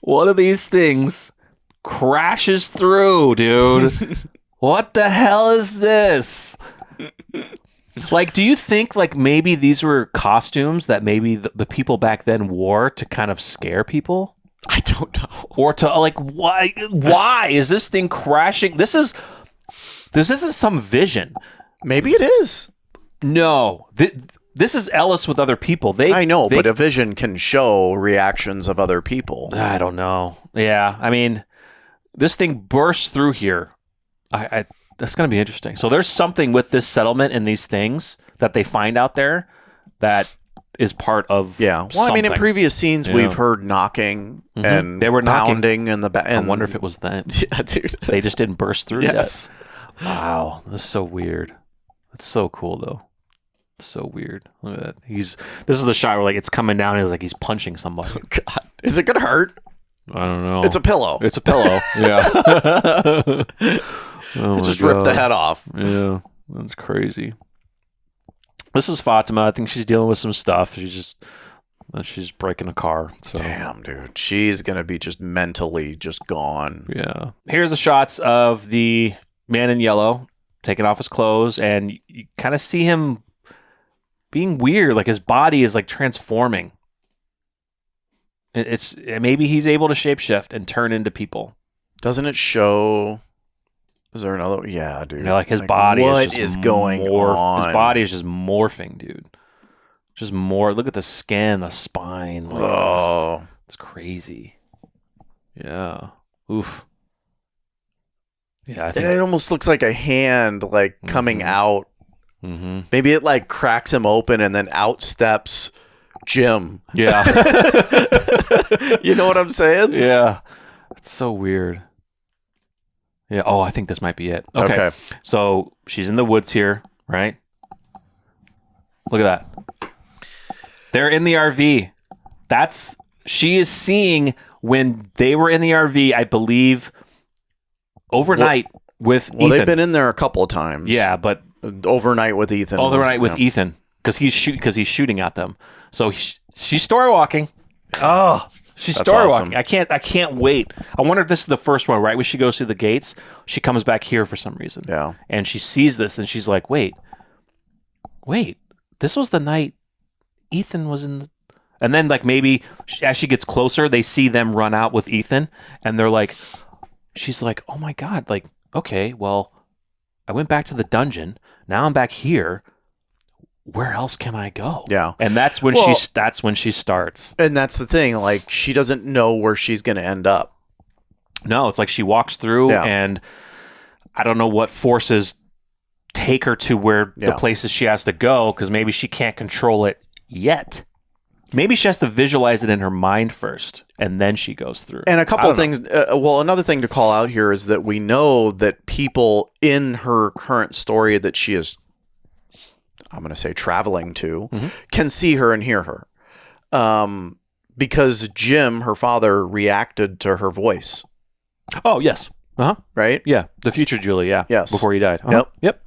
One of these things crashes through, dude. What the hell is this? Like, do you think like maybe these were costumes that maybe the people back then wore to kind of scare people? I don't know. Or to like, why is this thing crashing? This isn't some vision. Maybe it is. No. This is Ellis with other people. I know, but a vision can show reactions of other people. I don't know. Yeah, I mean, this thing bursts through here. That's going to be interesting. So there's something with this settlement and these things that they find out there that is part of Well, I mean, in previous scenes, we've heard knocking and they were pounding in the back. I wonder if it was them. Yeah, dude. They just didn't burst through yes. yet. Wow, that's so weird. It's so cool, though. It's so weird. Look at that. This is the shot where like it's coming down and he's punching somebody. Oh, God. Is it going to hurt? I don't know. It's a pillow. It's a pillow. Yeah. Just rip the head off. Yeah. That's crazy. This is Fatima. I think she's dealing with some stuff. She's breaking a car. So. Damn, dude. She's going to be just mentally just gone. Yeah. Here's the shots of the man in yellow taking off his clothes, and you kind of see him being weird. Like his body is like transforming. It's maybe he's able to shapeshift and turn into people. Doesn't it show? Is there another? Yeah, dude. Like his body. What is going on? His body is just morphing, dude. Just more. Look at the skin, the spine. Like, it's crazy. Yeah. Oof. Yeah, I think it almost looks like a hand, like coming out. Mm-hmm. Maybe it like cracks him open, and then out steps Jim. Yeah. You know what I'm saying? Yeah. It's so weird. Yeah. Oh, I think this might be it. Okay. So she's in the woods here, right? Look at that. They're in the RV. She is seeing when they were in the RV, I believe, overnight with Ethan. Well, they've been in there a couple of times. Yeah, but overnight with Ethan. Ethan, because he's shooting at them. So she's story walking. Oh, she's story walking. Awesome. I can't wait. I wonder if this is the first one, right? When she goes through the gates, she comes back here for some reason. Yeah. And she sees this and she's like, wait, this was the night Ethan was in the... And then like maybe as she gets closer, they see them run out with Ethan and they're like, she's like, oh my God, like, okay, well, I went back to the dungeon. Now I'm back here. Where else can I go? Yeah. And that's when she starts. And that's the thing. Like, she doesn't know where she's going to end up. No, it's like she walks through and I don't know what forces take her to where the places she has to go, because maybe she can't control it yet. Maybe she has to visualize it in her mind first, and then she goes through. And a couple of things. Another thing to call out here is that we know that people in her current story that she is, I'm going to say, traveling to, can see her and hear her. Because Jim, her father, reacted to her voice. Oh, yes. Uh-huh. Right? Yeah. The future Julie, yeah. Yes. Before he died. Uh-huh. Yep.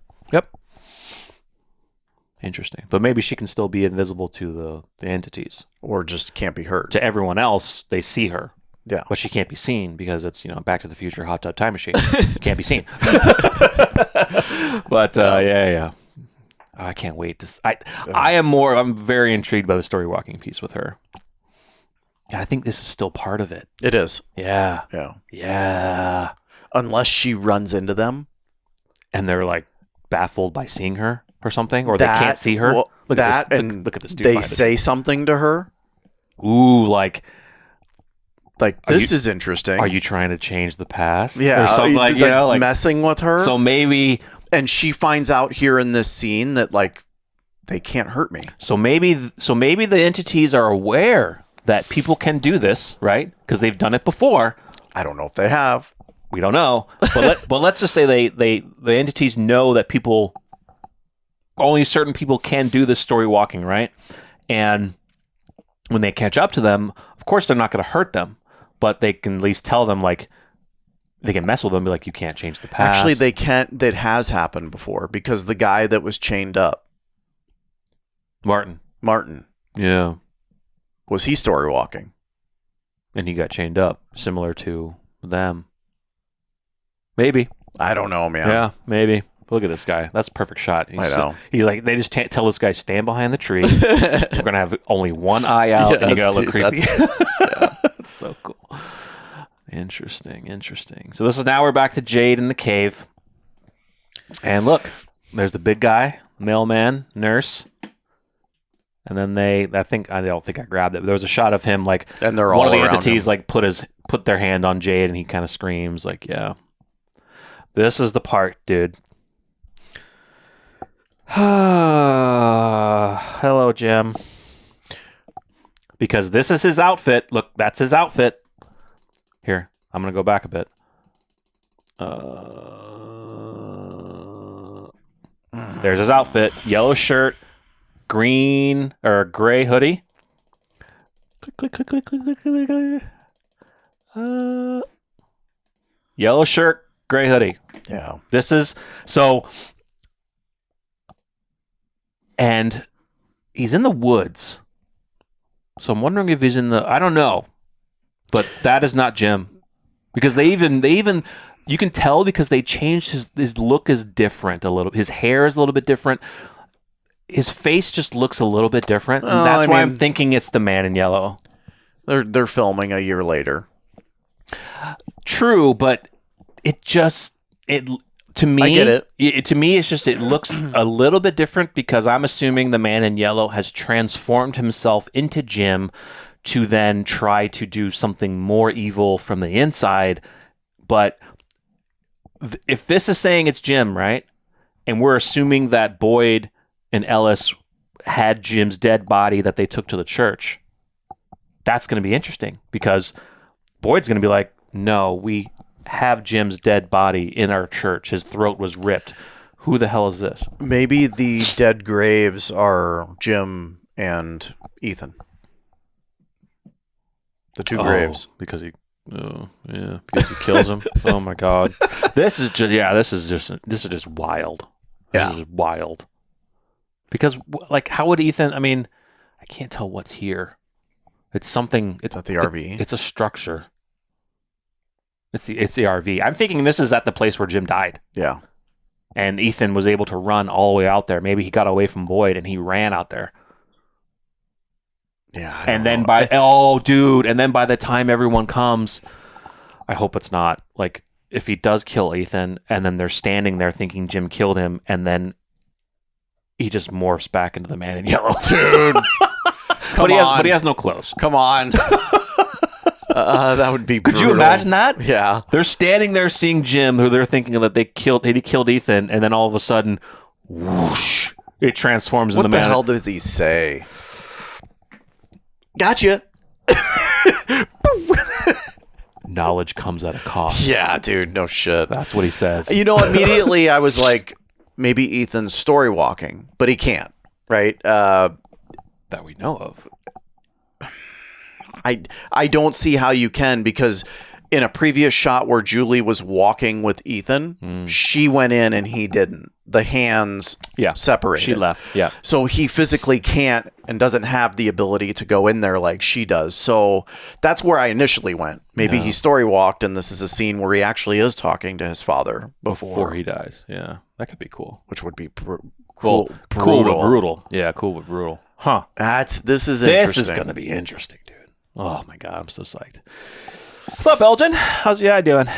Interesting. But maybe she can still be invisible to the entities. Or just can't be heard. To everyone else, they see her. Yeah. But she can't be seen because it's, Back to the Future hot tub time machine. Can't be seen. But, yeah. I can't wait to... I'm very intrigued by the story walking piece with her. And I think this is still part of it. It is. Yeah. Yeah. Yeah. Unless she runs into them. And they're like baffled by seeing her or something, or they can't see her. Well, look at this. Look at this dude. They say something to her. Ooh, like this is interesting. Are you trying to change the past? Yeah. Or something like messing with her. So maybe... And she finds out here in this scene that, like, they can't hurt me. So maybe the entities are aware that people can do this, right? Because they've done it before. I don't know if they have. We don't know. But let's just say the entities know that only certain people can do this story walking, right? And when they catch up to them, of course they're not going to hurt them, but they can at least tell them, like, they can mess with them, be like, you can't change the past. Actually, they can't. That has happened before, because the guy that was chained up, Martin, yeah, was he story walking? And he got chained up, similar to them. Maybe. I don't know, man. Yeah, maybe. Look at this guy. That's a perfect shot. I know. He's like, they just tell this guy, stand behind the tree. We're going to have only one eye out, and you got to look creepy. That's so cool. Interesting. So we're back to Jade in the cave. And look, there's the big guy, mailman, nurse. And then I don't think I grabbed it, but there was a shot of him, like, and they're one all of the around entities him. like put their hand on Jade, and he kind of screams, like, yeah. This is the part, dude. Hello, Jim. Because this is his outfit. Look, that's his outfit. Here, I'm going to go back a bit. There's his outfit. Yellow shirt, green or gray hoodie. Click. Yellow shirt, gray hoodie. Yeah. This is so. And he's in the woods. So I'm wondering if he's I don't know. But that is not Jim. Because they even you can tell because they changed his look is different a little. His hair is a little bit different. His face just looks a little bit different. And that's why I'm thinking it's the man in yellow. They're filming a year later. True, but to me, I get it. To me, it's just it looks a little bit different because I'm assuming the man in yellow has transformed himself into Jim to then try to do something more evil from the inside. But if this is saying it's Jim, right, and we're assuming that Boyd and Ellis had Jim's dead body that they took to the church, that's going to be interesting because Boyd's going to be like, no, we have Jim's dead body in our church. His throat was ripped. Who the hell is this? Maybe the dead graves are Jim and Ethan. The two graves. Because he kills him. Oh my God. This is just wild. This is just wild. Because like, how would Ethan, I mean, I can't tell what's here. It's something. It's at the RV. It's a structure. It's the RV. I'm thinking this is at the place where Jim died. Yeah. And Ethan was able to run all the way out there. Maybe he got away from Boyd and he ran out there. Yeah. And then by the time everyone comes, I hope it's not. Like, if he does kill Ethan and then they're standing there thinking Jim killed him and then he just morphs back into the man in yellow. Dude. But he has no clothes. Come on. That would be brutal. Could you imagine that? Yeah. They're standing there seeing Jim, who they're thinking that he killed Ethan, and then all of a sudden, whoosh, it transforms into the man. What the hell does he say? Gotcha. Knowledge comes at a cost. Yeah, dude, no shit. That's what he says. You know, immediately I was like, maybe Ethan's story walking, but he can't, right? That we know of. I don't see how you can, because in a previous shot where Julie was walking with Ethan, she went in and he didn't. The hands separated. She left, yeah. So he physically can't and doesn't have the ability to go in there like she does. So that's where I initially went. Maybe he story walked and this is a scene where he actually is talking to his father before he dies. Yeah, that could be cool. Which would be cool but brutal. Yeah, cool but brutal. Huh. This is interesting. This is going to be interesting, dude. Oh my God, I'm so psyched. What's up, Elgin? How's your eye doing?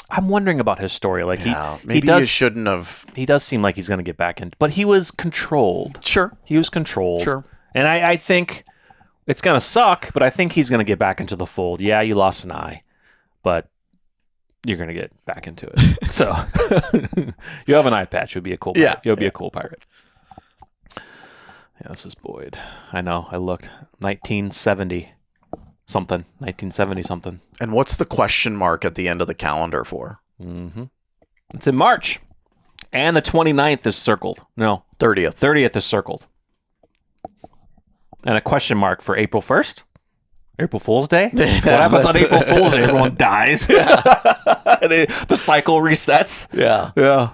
I'm wondering about his story. Like maybe you shouldn't have. He does seem like he's going to get back in, but he was controlled. Sure, he was controlled. Sure, and I think it's going to suck, but I think he's going to get back into the fold. Yeah, you lost an eye, but you're going to get back into it. So you have an eye patch. You'll be a cool. Pirate. You'll be a cool pirate. this is Boyd. I know. I looked. 1970 something. And what's the question mark at the end of the calendar for? It's in March. And the 29th is circled. No. 30th. 30th is circled. And a question mark for April 1st? April Fool's Day? What happens on April Fool's Day? Everyone dies. The cycle resets. Yeah.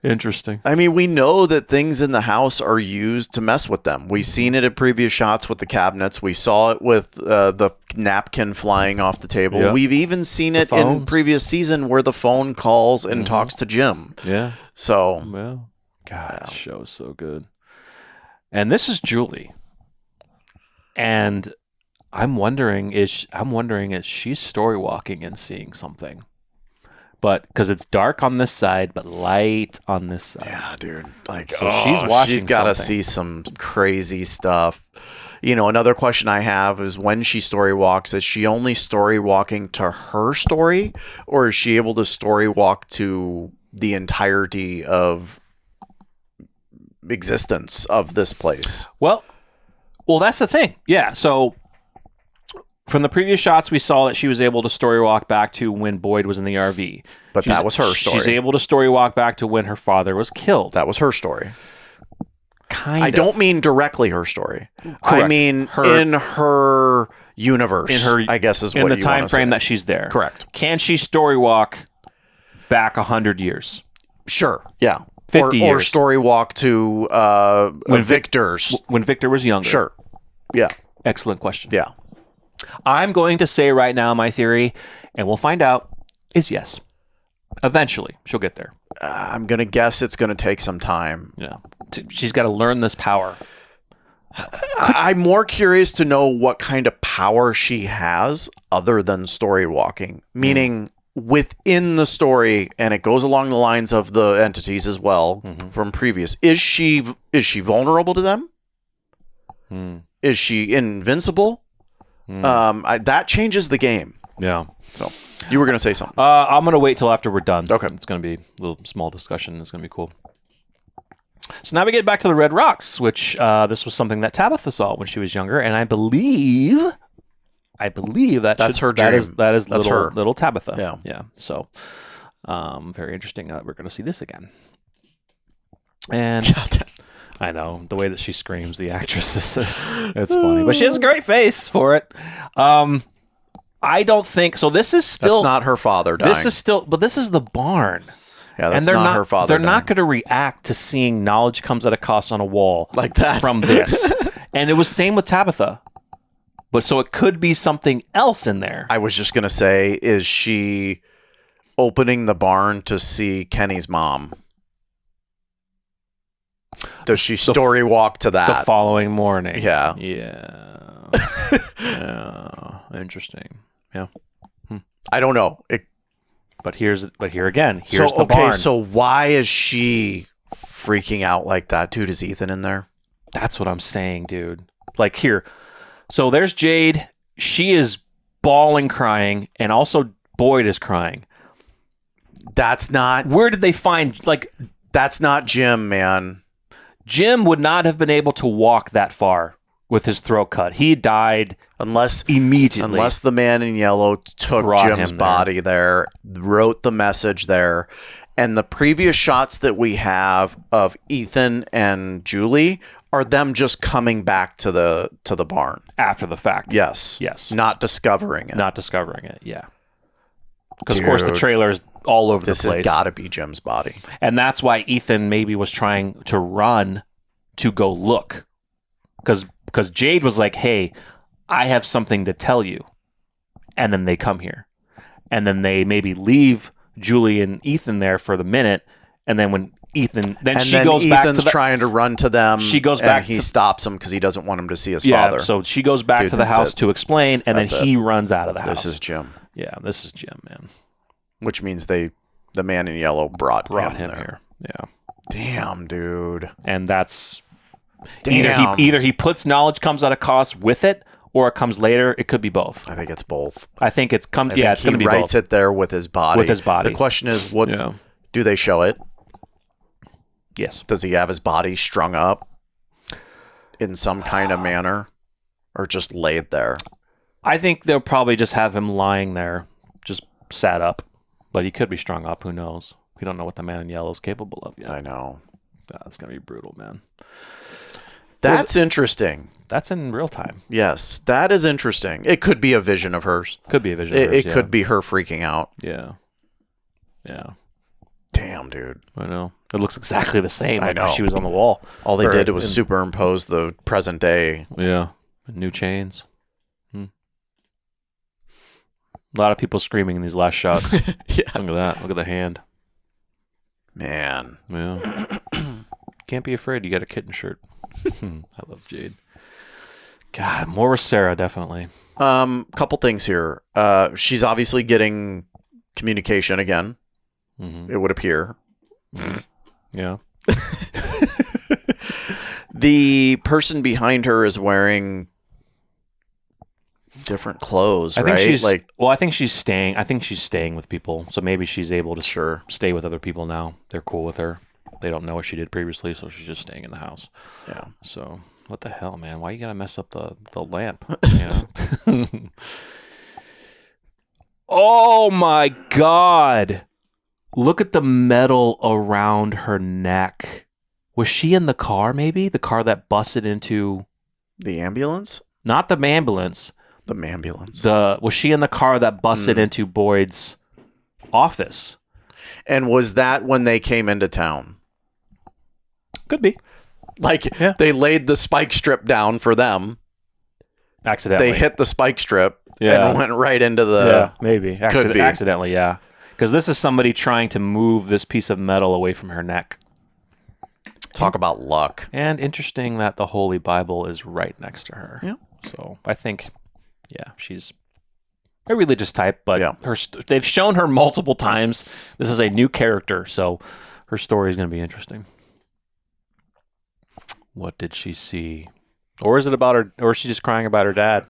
Interesting. I mean, we know that things in the house are used to mess with them. We've seen it in previous shots with the cabinets. We saw it with the napkin flying off the table. Yep. We've even seen it in previous season where the phone calls and talks to Jim. Yeah. So, well, God, this show is so good. And this is Julie. And I'm wondering is she story walking and seeing something? But because it's dark on this side, but light on this side. Yeah, dude. Like, so she's watching. She's got to see some crazy stuff. You know, another question I have is when she story walks, is she only story walking to her story, or is she able to story walk to the entirety of existence of this place? Well, that's the thing. Yeah. So from the previous shots, we saw that she was able to story walk back to when Boyd was in the RV. But that was her story. She's able to story walk back to when her father was killed. That was her story. I don't mean directly her story. Correct. I mean in her universe. I guess is what you want to say. In the time frame that she's there. Correct. Can she story walk back 100 years? Sure. Yeah. 50 years. Or story walk to when Victor was younger. Sure. Yeah. Excellent question. Yeah. I'm going to say right now my theory, and we'll find out, is yes. Eventually, she'll get there. I'm going to guess it's going to take some time. Yeah. She's got to learn this power. I'm more curious to know what kind of power she has other than story walking, meaning within the story, and it goes along the lines of the entities as well from previous. Is she vulnerable to them? Is she invincible? That changes the game. Yeah. So you were going to say something. I'm going to wait till after we're done. Okay. It's going to be a little small discussion. It's going to be cool. So now we get back to the Red Rocks, which this was something that Tabitha saw when she was younger, and I believe that's her dream. That is that's little Tabitha. Yeah. Yeah. So very interesting that we're going to see this again. And I know the way that she screams, the actress it's funny, but she has a great face for it. I don't think so. This is still that's not her father dying. This is the barn. Yeah, that's and not her father. They're not going to react to seeing knowledge comes at a cost on a wall like that from this. And it was same with Tabitha. But so it could be something else in there. I was just going to say, is she opening the barn to see Kenny's mom? Does she story walk to that? The following morning. Yeah. Yeah. Yeah. Interesting. Yeah. I don't know. But here again, here's the barn. So why is she freaking out like that? Dude, is Ethan in there? That's what I'm saying, dude. Like here. So there's Jade. She is bawling, crying, and also Boyd is crying. That's not... Where did they find... That's not Jim, man. Jim would not have been able to walk that far with his throat cut. He died immediately. Unless the man in yellow took Jim's body there, wrote the message there. And the previous shots that we have of Ethan and Julie are them just coming back to the barn. After the fact. Yes. Not discovering it. Yeah. Because, of course, the trailer's all over the place. This has got to be Jim's body. And that's why Ethan maybe was trying to run to go look. Because Jade was like, hey, I have something to tell you. And then they come here. And then they maybe leave Julie and Ethan there for the minute. And then when Ethan... Ethan's trying to run to them. She goes back and he stops him because he doesn't want him to see his father. father. So she goes back to the house to explain, and then he runs out of the house. This is Jim. Yeah, this is Jim, man. Which means the man in yellow brought him here. Yeah. Damn, dude. And that's... Either he puts knowledge comes at a cost with it, or it comes later. It could be both. I think it's both. I think it's going to be both. He writes it there with his body. The question is, do they show it? Yes. Does he have his body strung up? in some kind of manner, or just laid there? I think they'll probably just have him lying there, just sat up. But he could be strung up. Who knows? We don't know what the Man in Yellow is capable of yet. I know. That's going to be brutal, man. That's interesting. That's in real time. Yes, that is interesting. It could be a vision of hers. Could be a vision of hers, It could be her freaking out. Yeah. Yeah. Damn, dude. I know. It looks exactly the same. I know. She was on the wall. All they did was superimpose the present day. Yeah. New chains. A lot of people screaming in these last shots. Yeah. Look at that. Look at the hand. Man. Yeah. Can't be afraid. You got a kitten shirt. I love Jade. God, more with Sarah, definitely. Couple things here. She's obviously getting communication again. It would appear. Yeah. The person behind her is wearing different clothes, I think right? she's I think she's staying. I think she's staying with people, so maybe she's able to stay with other people now. They're cool with her. They don't know what she did previously, so she's just staying in the house. Yeah. So what the hell, man? Why you gotta mess up the lamp? You know? Oh my God! Look at the metal around her neck. Was she in the car? Maybe the car that busted into the ambulance. Not the ambulance. The ambulance. Was she in the car that busted into Boyd's office? And was that when they came into town? Could be. They laid the spike strip down for them. Accidentally. They hit the spike strip and went right into the... Yeah, maybe. Could be. Accidentally, yeah. Because this is somebody trying to move this piece of metal away from her neck. Talk about luck. And interesting that the Holy Bible is right next to her. Yeah. So I think, she's a religious type, but they've shown her multiple times. This is a new character, so her story is going to be interesting. What did she see? Or is it about her, or is she just crying about her dad?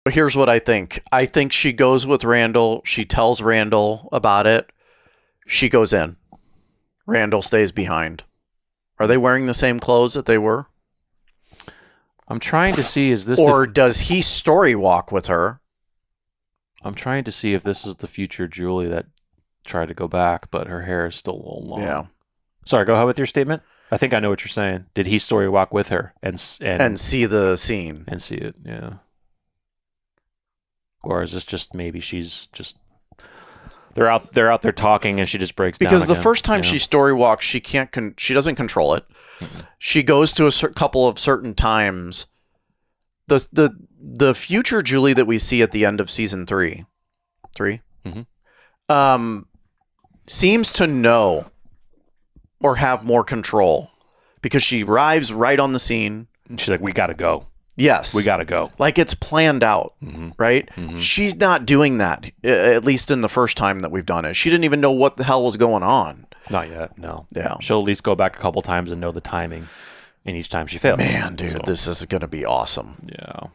Here's what I think. I think she goes with Randall. She tells Randall about it. She goes in. Randall stays behind. Are they wearing the same clothes that they were? I'm trying to see, is this... Or does he story walk with her? I'm trying to see if this is the future Julie that tried to go back, but her hair is still a little long. Yeah. Sorry, go ahead with your statement. I think I know what you're saying. Did he story walk with her and see the scene? And see it, yeah. Or is this just maybe she's just... They're out there talking and she just breaks down. Because the first time she story walks, she she doesn't control it. Mm-hmm. She goes to a couple of certain times. The future Julie that we see at the end of season 3, seems to know or have more control because she arrives right on the scene. And she's like, "We gotta go." Yes. We gotta go. Like it's planned out, right? Mm-hmm. She's not doing that, at least in the first time that we've done it. She didn't even know what the hell was going on. Not yet, no. Yeah. She'll at least go back a couple times and know the timing, and each time she fails. Man, dude, this is going to be awesome. Yeah.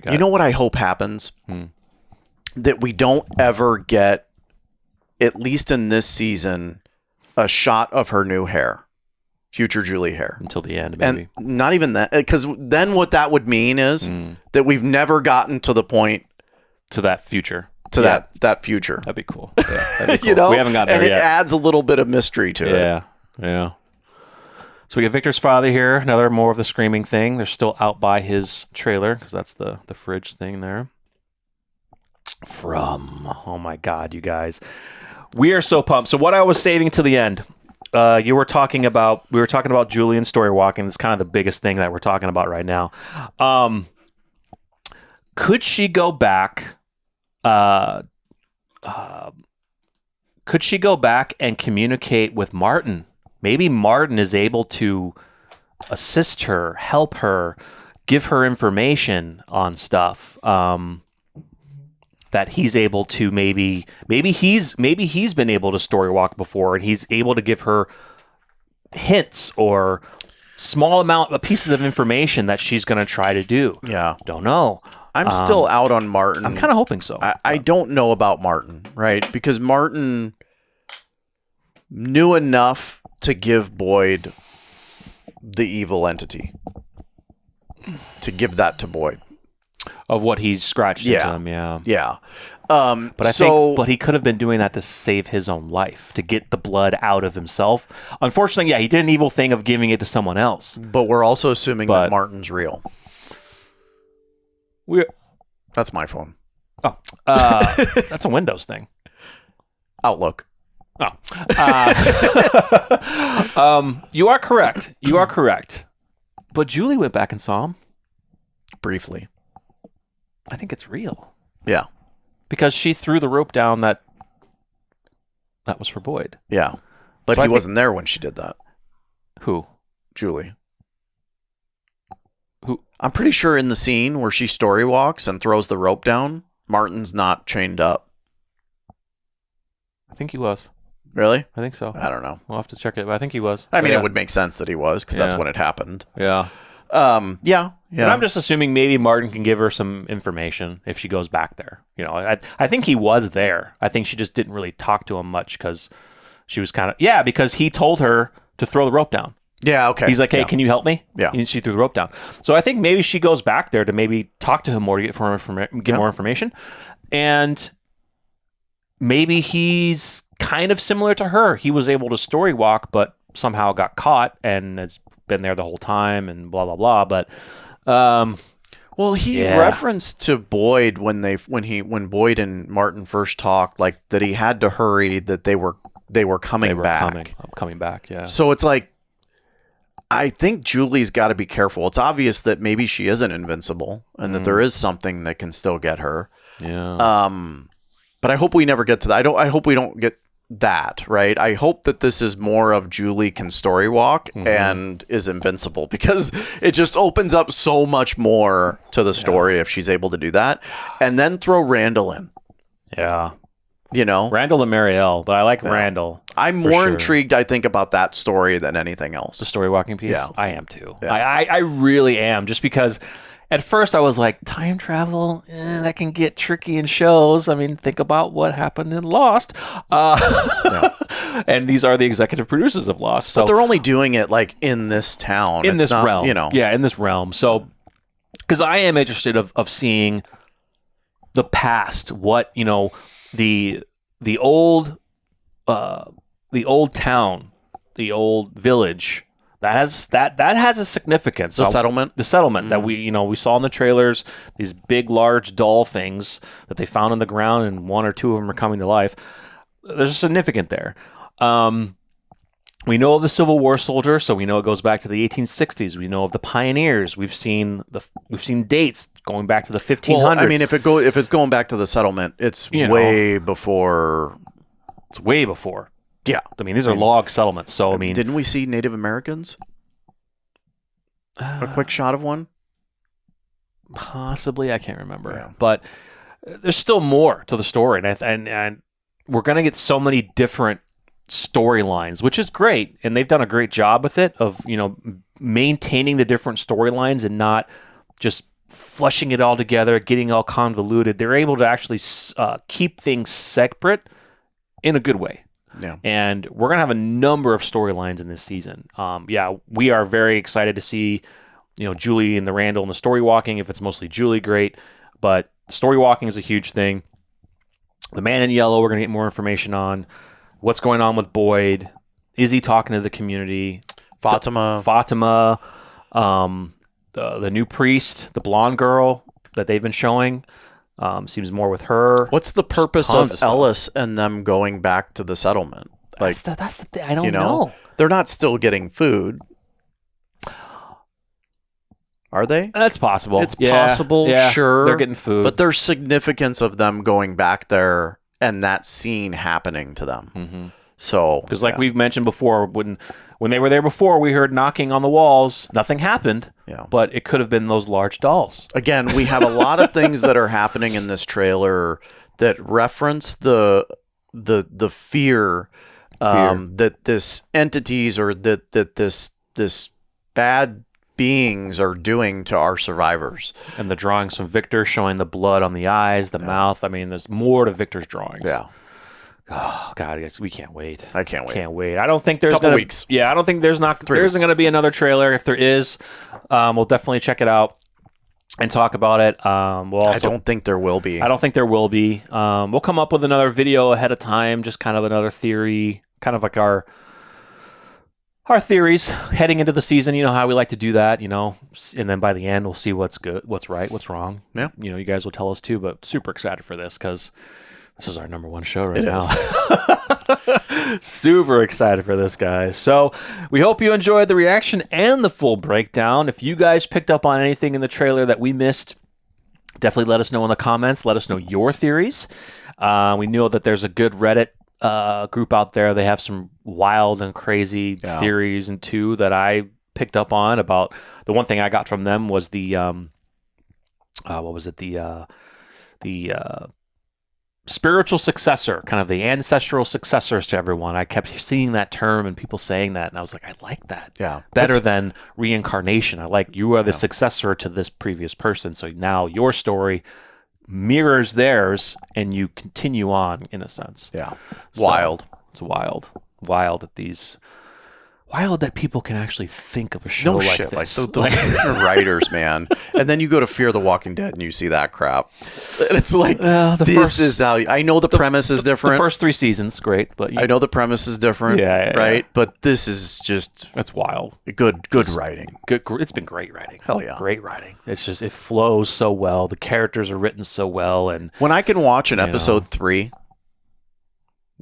You know what I hope happens? That we don't ever get, at least in this season, a shot of her new hair. Future Julie hair. Until the end, maybe. And not even that, because then what that would mean is that we've never gotten to the point... To that future. That future. That'd be cool. Yeah, that'd be cool. You know? We haven't gotten there yet. And it adds a little bit of mystery to it. Yeah. So we get Victor's father here. Another more of the screaming thing. They're still out by his trailer, because that's the fridge thing there. Oh my God, you guys. We are so pumped. So what I was saving to the end... we were talking about Julian's story walking. It's kind of the biggest thing that we're talking about right now. Could she go back? Could she go back and communicate with Martin? Maybe Martin is able to assist her, help her, give her information on stuff. That he's able to maybe he's been able to story walk before, and he's able to give her hints or small amount of pieces of information that she's going to try to do. Yeah, don't know. I'm still out on Martin. I'm kind of hoping so. I don't know about Martin, right? Because Martin knew enough to give Boyd the evil entity to give that to Boyd. Of what he's scratched into him, Yeah. But he could have been doing that to save his own life, to get the blood out of himself. Unfortunately, he did an evil thing of giving it to someone else. But we're also assuming that Martin's real. That's my phone. Oh, that's a Windows thing. Outlook. Oh, you are correct. You are correct. But Julie went back and saw him briefly. I think it's real. Yeah, because she threw the rope down that was for Boyd. Yeah, but he wasn't there when she did that. Who? Julie. Who? I'm pretty sure in the scene where she story walks and throws the rope down, Martin's not chained up. I think he was. Really? I think so. I don't know. We'll have to check it, but I think he was. I mean, it would make sense that he was, because that's when it happened. Yeah. Yeah. But I'm just assuming maybe Martin can give her some information if she goes back there. You know, I think he was there. I think she just didn't really talk to him much because she was kind of, because he told her to throw the rope down. Yeah, okay. He's like, hey, can you help me? Yeah. And she threw the rope down. So I think maybe she goes back there to maybe talk to him more to get more information. And maybe he's kind of similar to her. He was able to story walk, but somehow got caught and has been there the whole time and blah, blah, blah. But, well, he referenced to Boyd when Boyd and Martin first talked, like that he had to hurry, that they were coming back. Coming back, yeah. So it's like, I think Julie's got to be careful. It's obvious that maybe she isn't invincible and that there is something that can still get her. Yeah. But I hope we never get to that. I hope we don't get that, right? I hope that this is more of Julie can story walk and is invincible, because it just opens up so much more to the story if she's able to do that. And then throw Randall in. Yeah. You know? Randall and Marielle, but I like Randall. I'm more intrigued, I think, about that story than anything else. The story walking piece? Yeah. I am too. Yeah. I really am, just because at first I was like, time travel, that can get tricky in shows. I mean, think about what happened in Lost. And these are the executive producers of Lost. So, but they're only doing it like in this town. In this realm. You know. Yeah, in this realm. So, because I am interested of seeing the past, what, you know, the old town, the old village, that has a significance. The settlement that we saw in the trailers, these big, large doll things that they found on the ground, and one or two of them are coming to life. There's a significance there. We know of the Civil War soldier, so we know it goes back to the 1860s. We know of the pioneers. We've seen dates going back to the 1500s. Well, I mean, if it's going back to the settlement, it's way before. It's way before. Yeah, I mean, these are log settlements. So I mean, didn't we see Native Americans? A quick shot of one. Possibly, I can't remember. But there's still more to the story, and we're gonna get so many different storylines, which is great, and they've done a great job with it of maintaining the different storylines and not just flushing it all together, getting all convoluted. They're able to actually keep things separate in a good way. Yeah. And we're going to have a number of storylines in this season. We are very excited to see, Julie and the Randall and the story walking. If it's mostly Julie, great. But story walking is a huge thing. The Man in Yellow, we're going to get more information on. What's going on with Boyd? Is he talking to the community? Fatima, the new priest, the blonde girl that they've been showing. Seems more with her. What's the purpose of Ellis and them going back to the settlement? Like that's the thing. I don't know. They're not still getting food, are they? That's possible. It's possible. Yeah, sure, they're getting food, but there's significance of them going back there and that scene happening to them. Mm-hmm. So, because like we've mentioned before, when they were there before, we heard knocking on the walls. Nothing happened. Yeah. But it could have been those large dolls. Again, we have a lot of things that are happening in this trailer that reference the fear that this entities or that this bad beings are doing to our survivors. And the drawings from Victor showing the blood on the eyes, the mouth. I mean, there's more to Victor's drawings. Yeah. Oh God, I guess we can't wait. I can't wait. Can't wait. I don't think there's Couple weeks. Yeah, I don't think there isn't going to be another trailer. If there is, we'll definitely check it out and talk about it. We'll also, I don't think there will be. I don't think there will be. We'll come up with another video ahead of time, just kind of another theory, kind of like our theories heading into the season. You know how we like to do that, you know, and then by the end we'll see what's good, what's right, what's wrong. Yeah. You know, you guys will tell us too, but super excited for this because this is our number one show right it now. Is. Super excited for this, guys. So we hope you enjoyed the reaction and the full breakdown. If you guys picked up on anything in the trailer that we missed, definitely let us know in the comments. Let us know your theories. We know that there's a good Reddit group out there. They have some wild and crazy theories, and two that I picked up on. About the one thing I got from them was the what was it, the spiritual successor, kind of the ancestral successors to everyone. I kept seeing that term and people saying that, and I was like, I like that. Yeah, better than reincarnation. I like you are the successor to this previous person, so now your story mirrors theirs and you continue on in a sense. Yeah. So, wild. It's wild that people can actually think of a show like shit, this. Like the writers, man. And then you go to Fear the Walking Dead and you see that crap. And it's like, this is how I know the premise is different. The first 3 seasons, great, but I know the premise is different, right? But this is just that's wild. Good writing. Good. It's been great writing. Hell yeah, great writing. It's just it flows so well. The characters are written so well, and when I can watch an episode 3.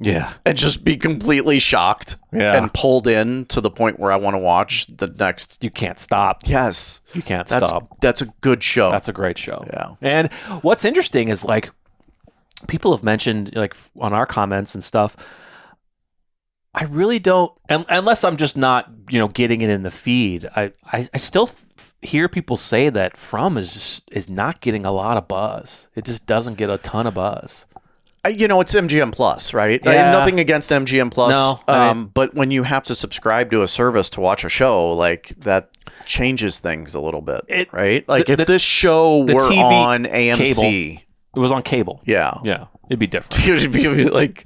Yeah. And just be completely shocked and pulled in to the point where I want to watch the next. You can't stop. Yes. You can't stop. That's a good show. That's a great show. Yeah. And what's interesting is, like, people have mentioned, like, on our comments and stuff, I really don't, unless I'm just not, you know, getting it in the feed, I still hear people say that From is not getting a lot of buzz. It just doesn't get a ton of buzz. You know, it's MGM Plus, right? Yeah. Nothing against MGM Plus. No, but when you have to subscribe to a service to watch a show, like, that changes things a little bit, right? Like, if this show were TV on AMC. Cable, it was on cable. Yeah. Yeah. It'd be different. It'd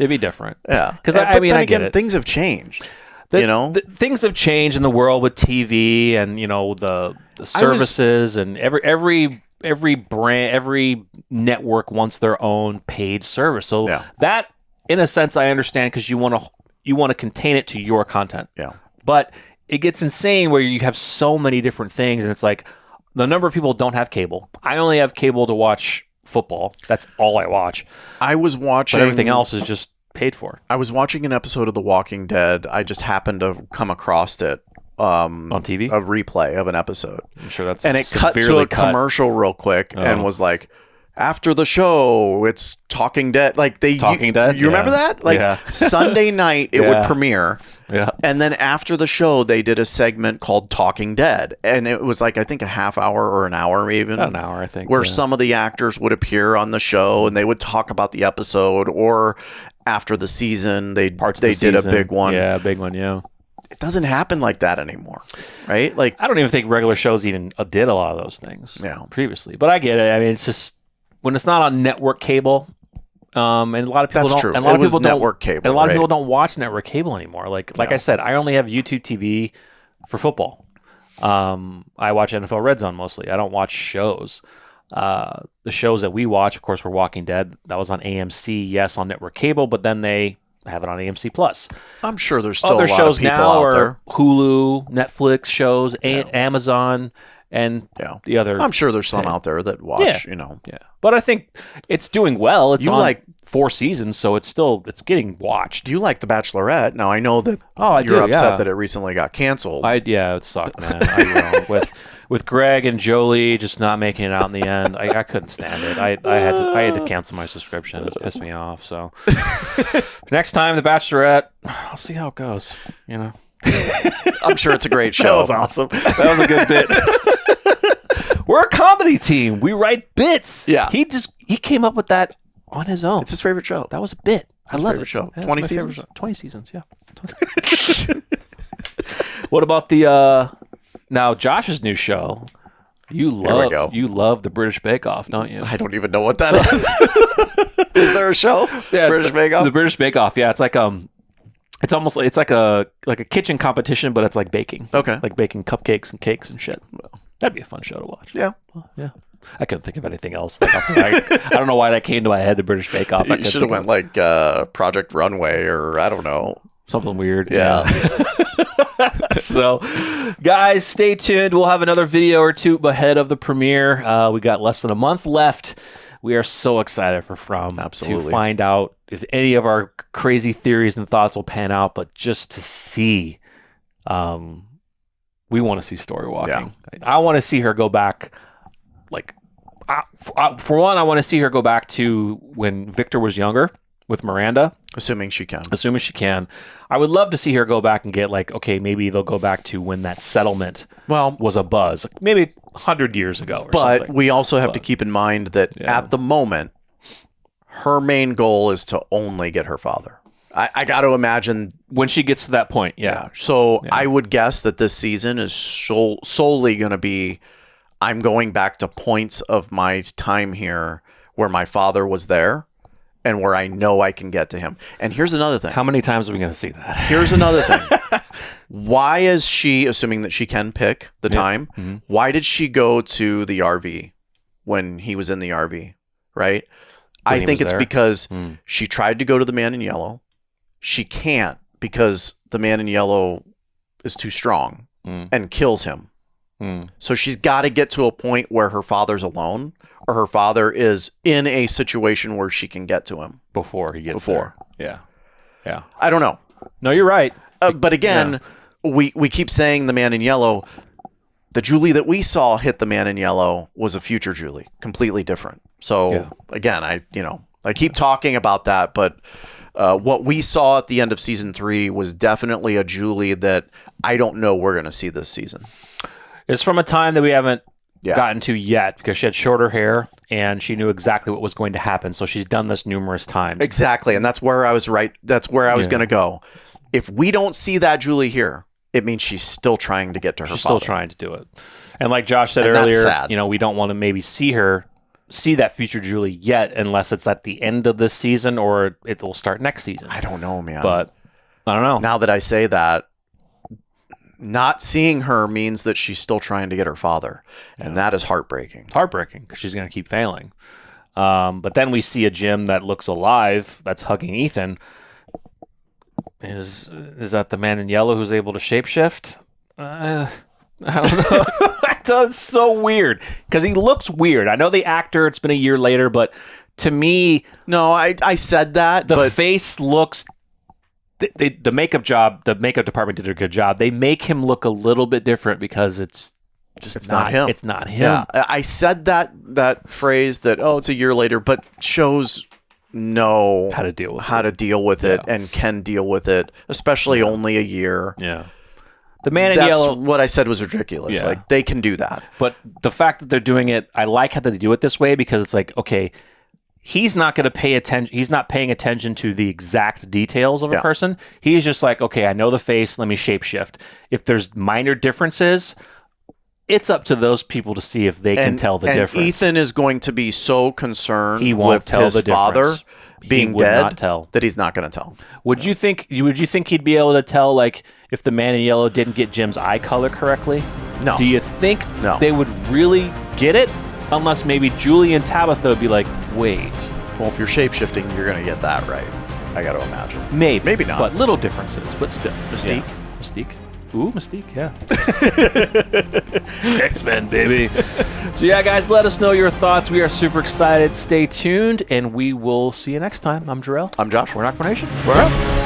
be different. Yeah. Because I mean, I get it. Things have changed. You know? Things have changed in the world with TV and, you know, the services and every brand, every network wants their own paid service. So that, in a sense, I understand, because you want to contain it to your content. Yeah. But it gets insane where you have so many different things, and it's like the number of people don't have cable. I only have cable to watch football. That's all I watch. I was watching. But everything else is just paid for. I was watching an episode of The Walking Dead. I just happened to come across it. On TV? A replay of an episode. I'm sure that's and it cut to a commercial real quick and was like, after the show, it's Talking Dead. Like Talking Dead? You remember that? Like Sunday night it would premiere. Yeah. And then after the show, they did a segment called Talking Dead. And it was like, I think, a half hour or an hour even. About an hour, I think. Where some of the actors would appear on the show and they would talk about the episode, or after the season, they did a big one. Yeah, a big one, yeah. It doesn't happen like that anymore, right? Like, I don't even think regular shows even did a lot of those things previously. But I get it. I mean, it's just when it's not on network cable, and a lot of people That's don't. true. And a lot of people network cable. And a lot of people don't watch network cable anymore. Like I said, I only have YouTube TV for football. I watch NFL Red Zone mostly. I don't watch shows. The shows that we watch, of course, were Walking Dead. That was on AMC, yes, on network cable, but then they have it on AMC Plus. I'm sure there's still other a lot shows of people now out there. Hulu, Netflix shows, Amazon, and the other. I'm sure there's some out there that watch. You know, but I think it's doing well. It's on like 4 seasons, so it's getting watched. Do you like The Bachelorette? Now I know that you're upset that it recently got canceled. It sucked, man. With Greg and Jolie just not making it out in the end, I couldn't stand it. I had to cancel my subscription. It pissed me off. So next time, The Bachelorette, I'll see how it goes. You know, I'm sure it's a great show. That was awesome. That was a good bit. We're a comedy team. We write bits. Yeah. He came up with that on his own. It's his favorite show. That was a bit. I love it. Show. Yeah, 20 seasons. 20 seasons. Yeah. What about the? Now, Josh's new show, you love the British Bake Off, don't you? I don't even know what that is. Is there a show? Yeah, British Bake Off? The British Bake Off. Yeah, it's like it's almost it's like a kitchen competition, but it's like baking. Okay, like baking cupcakes and cakes and shit. That'd be a fun show to watch. Yeah, yeah. I couldn't think of anything else. I don't know why that came to my head. The British Bake Off. You should have went like Project Runway or I don't know, something weird. Yeah. So, guys, stay tuned. We'll have another video or two ahead of the premiere. We got less than a month left. We are so excited for From Absolutely. to find out if any of our crazy theories and thoughts will pan out, but just to see, we want to see Story walking. Yeah. I want to see her go back. Like, for one, I want to see her go back to when Victor was younger with Miranda. Assuming she can. I would love to see her go back and get like, okay, maybe they'll go back to when that settlement was a buzz. Maybe 100 years ago or something. But we also have to keep in mind that at the moment, her main goal is to only get her father. I got to imagine when she gets to that point. Yeah. So I would guess that this season is solely going to be, I'm going back to points of my time here where my father was there and where I know I can get to him. And here's another thing. How many times are we going to see that? Here's another thing. Why is she, assuming that she can pick the time, why did she go to the RV when he was in the RV, right? I think it's because she tried to go to the man in yellow. She can't because the man in yellow is too strong and kills him. So she's got to get to a point where her father's alone or her father is in a situation where she can get to him. Before he gets there. Yeah. I don't know. No, you're right. But again, we keep saying the man in yellow. The Julie that we saw hit the man in yellow was a future Julie, completely different. So again, I keep talking about that, but what we saw at the end of season 3 was definitely a Julie that I don't know we're going to see this season. It's from a time that we haven't gotten to yet because she had shorter hair and she knew exactly what was going to happen. So she's done this numerous times. Exactly. And that's where I was right. That's where I was going to go. If we don't see that Julie here, it means she's still trying to get to her father. She's still trying to do it. And like Josh said earlier, we don't want to maybe see that future Julie yet unless it's at the end of this season or it will start next season. I don't know, man. But I don't know. Now that I say that, not seeing her means that she's still trying to get her father. And that is heartbreaking. It's heartbreaking because she's going to keep failing. But then we see a Jim that looks alive that's hugging Ethan. Is that the man in yellow who's able to shapeshift? I don't know. It's so weird because he looks weird. I know the actor, it's been a year later, but to me... No, I said that. The face looks... The makeup department did a good job. They make him look a little bit different because it's not him. It's not him. Yeah, I said that phrase that, it's a year later, but shows know how to deal with it and can deal with it, especially only a year. Yeah. The man in yellow. That's what I said was ridiculous. Yeah. Like, they can do that. But the fact that they're doing it, I like how they do it this way because it's like, okay, he's not going to pay attention. He's not paying attention to the exact details of a person. He's just like, okay, I know the face. Let me shapeshift. If there's minor differences, it's up to those people to see if they can tell the difference. And Ethan is going to be so concerned with his father being dead that he's not going to tell. Would you think he'd be able to tell, like, if the man in yellow didn't get Jim's eye color correctly? No. Do you think they would really get it? Unless maybe Julie and Tabitha would be like, wait. Well, if you're shapeshifting, you're going to get that right. I got to imagine. Maybe not. But little differences, but still. Mystique. Yeah. Mystique. Ooh, Mystique, yeah. X-Men, baby. So yeah, guys, let us know your thoughts. We are super excited. Stay tuned, and we will see you next time. I'm Jarrell. I'm Josh. We're NocBro Nation. We're out.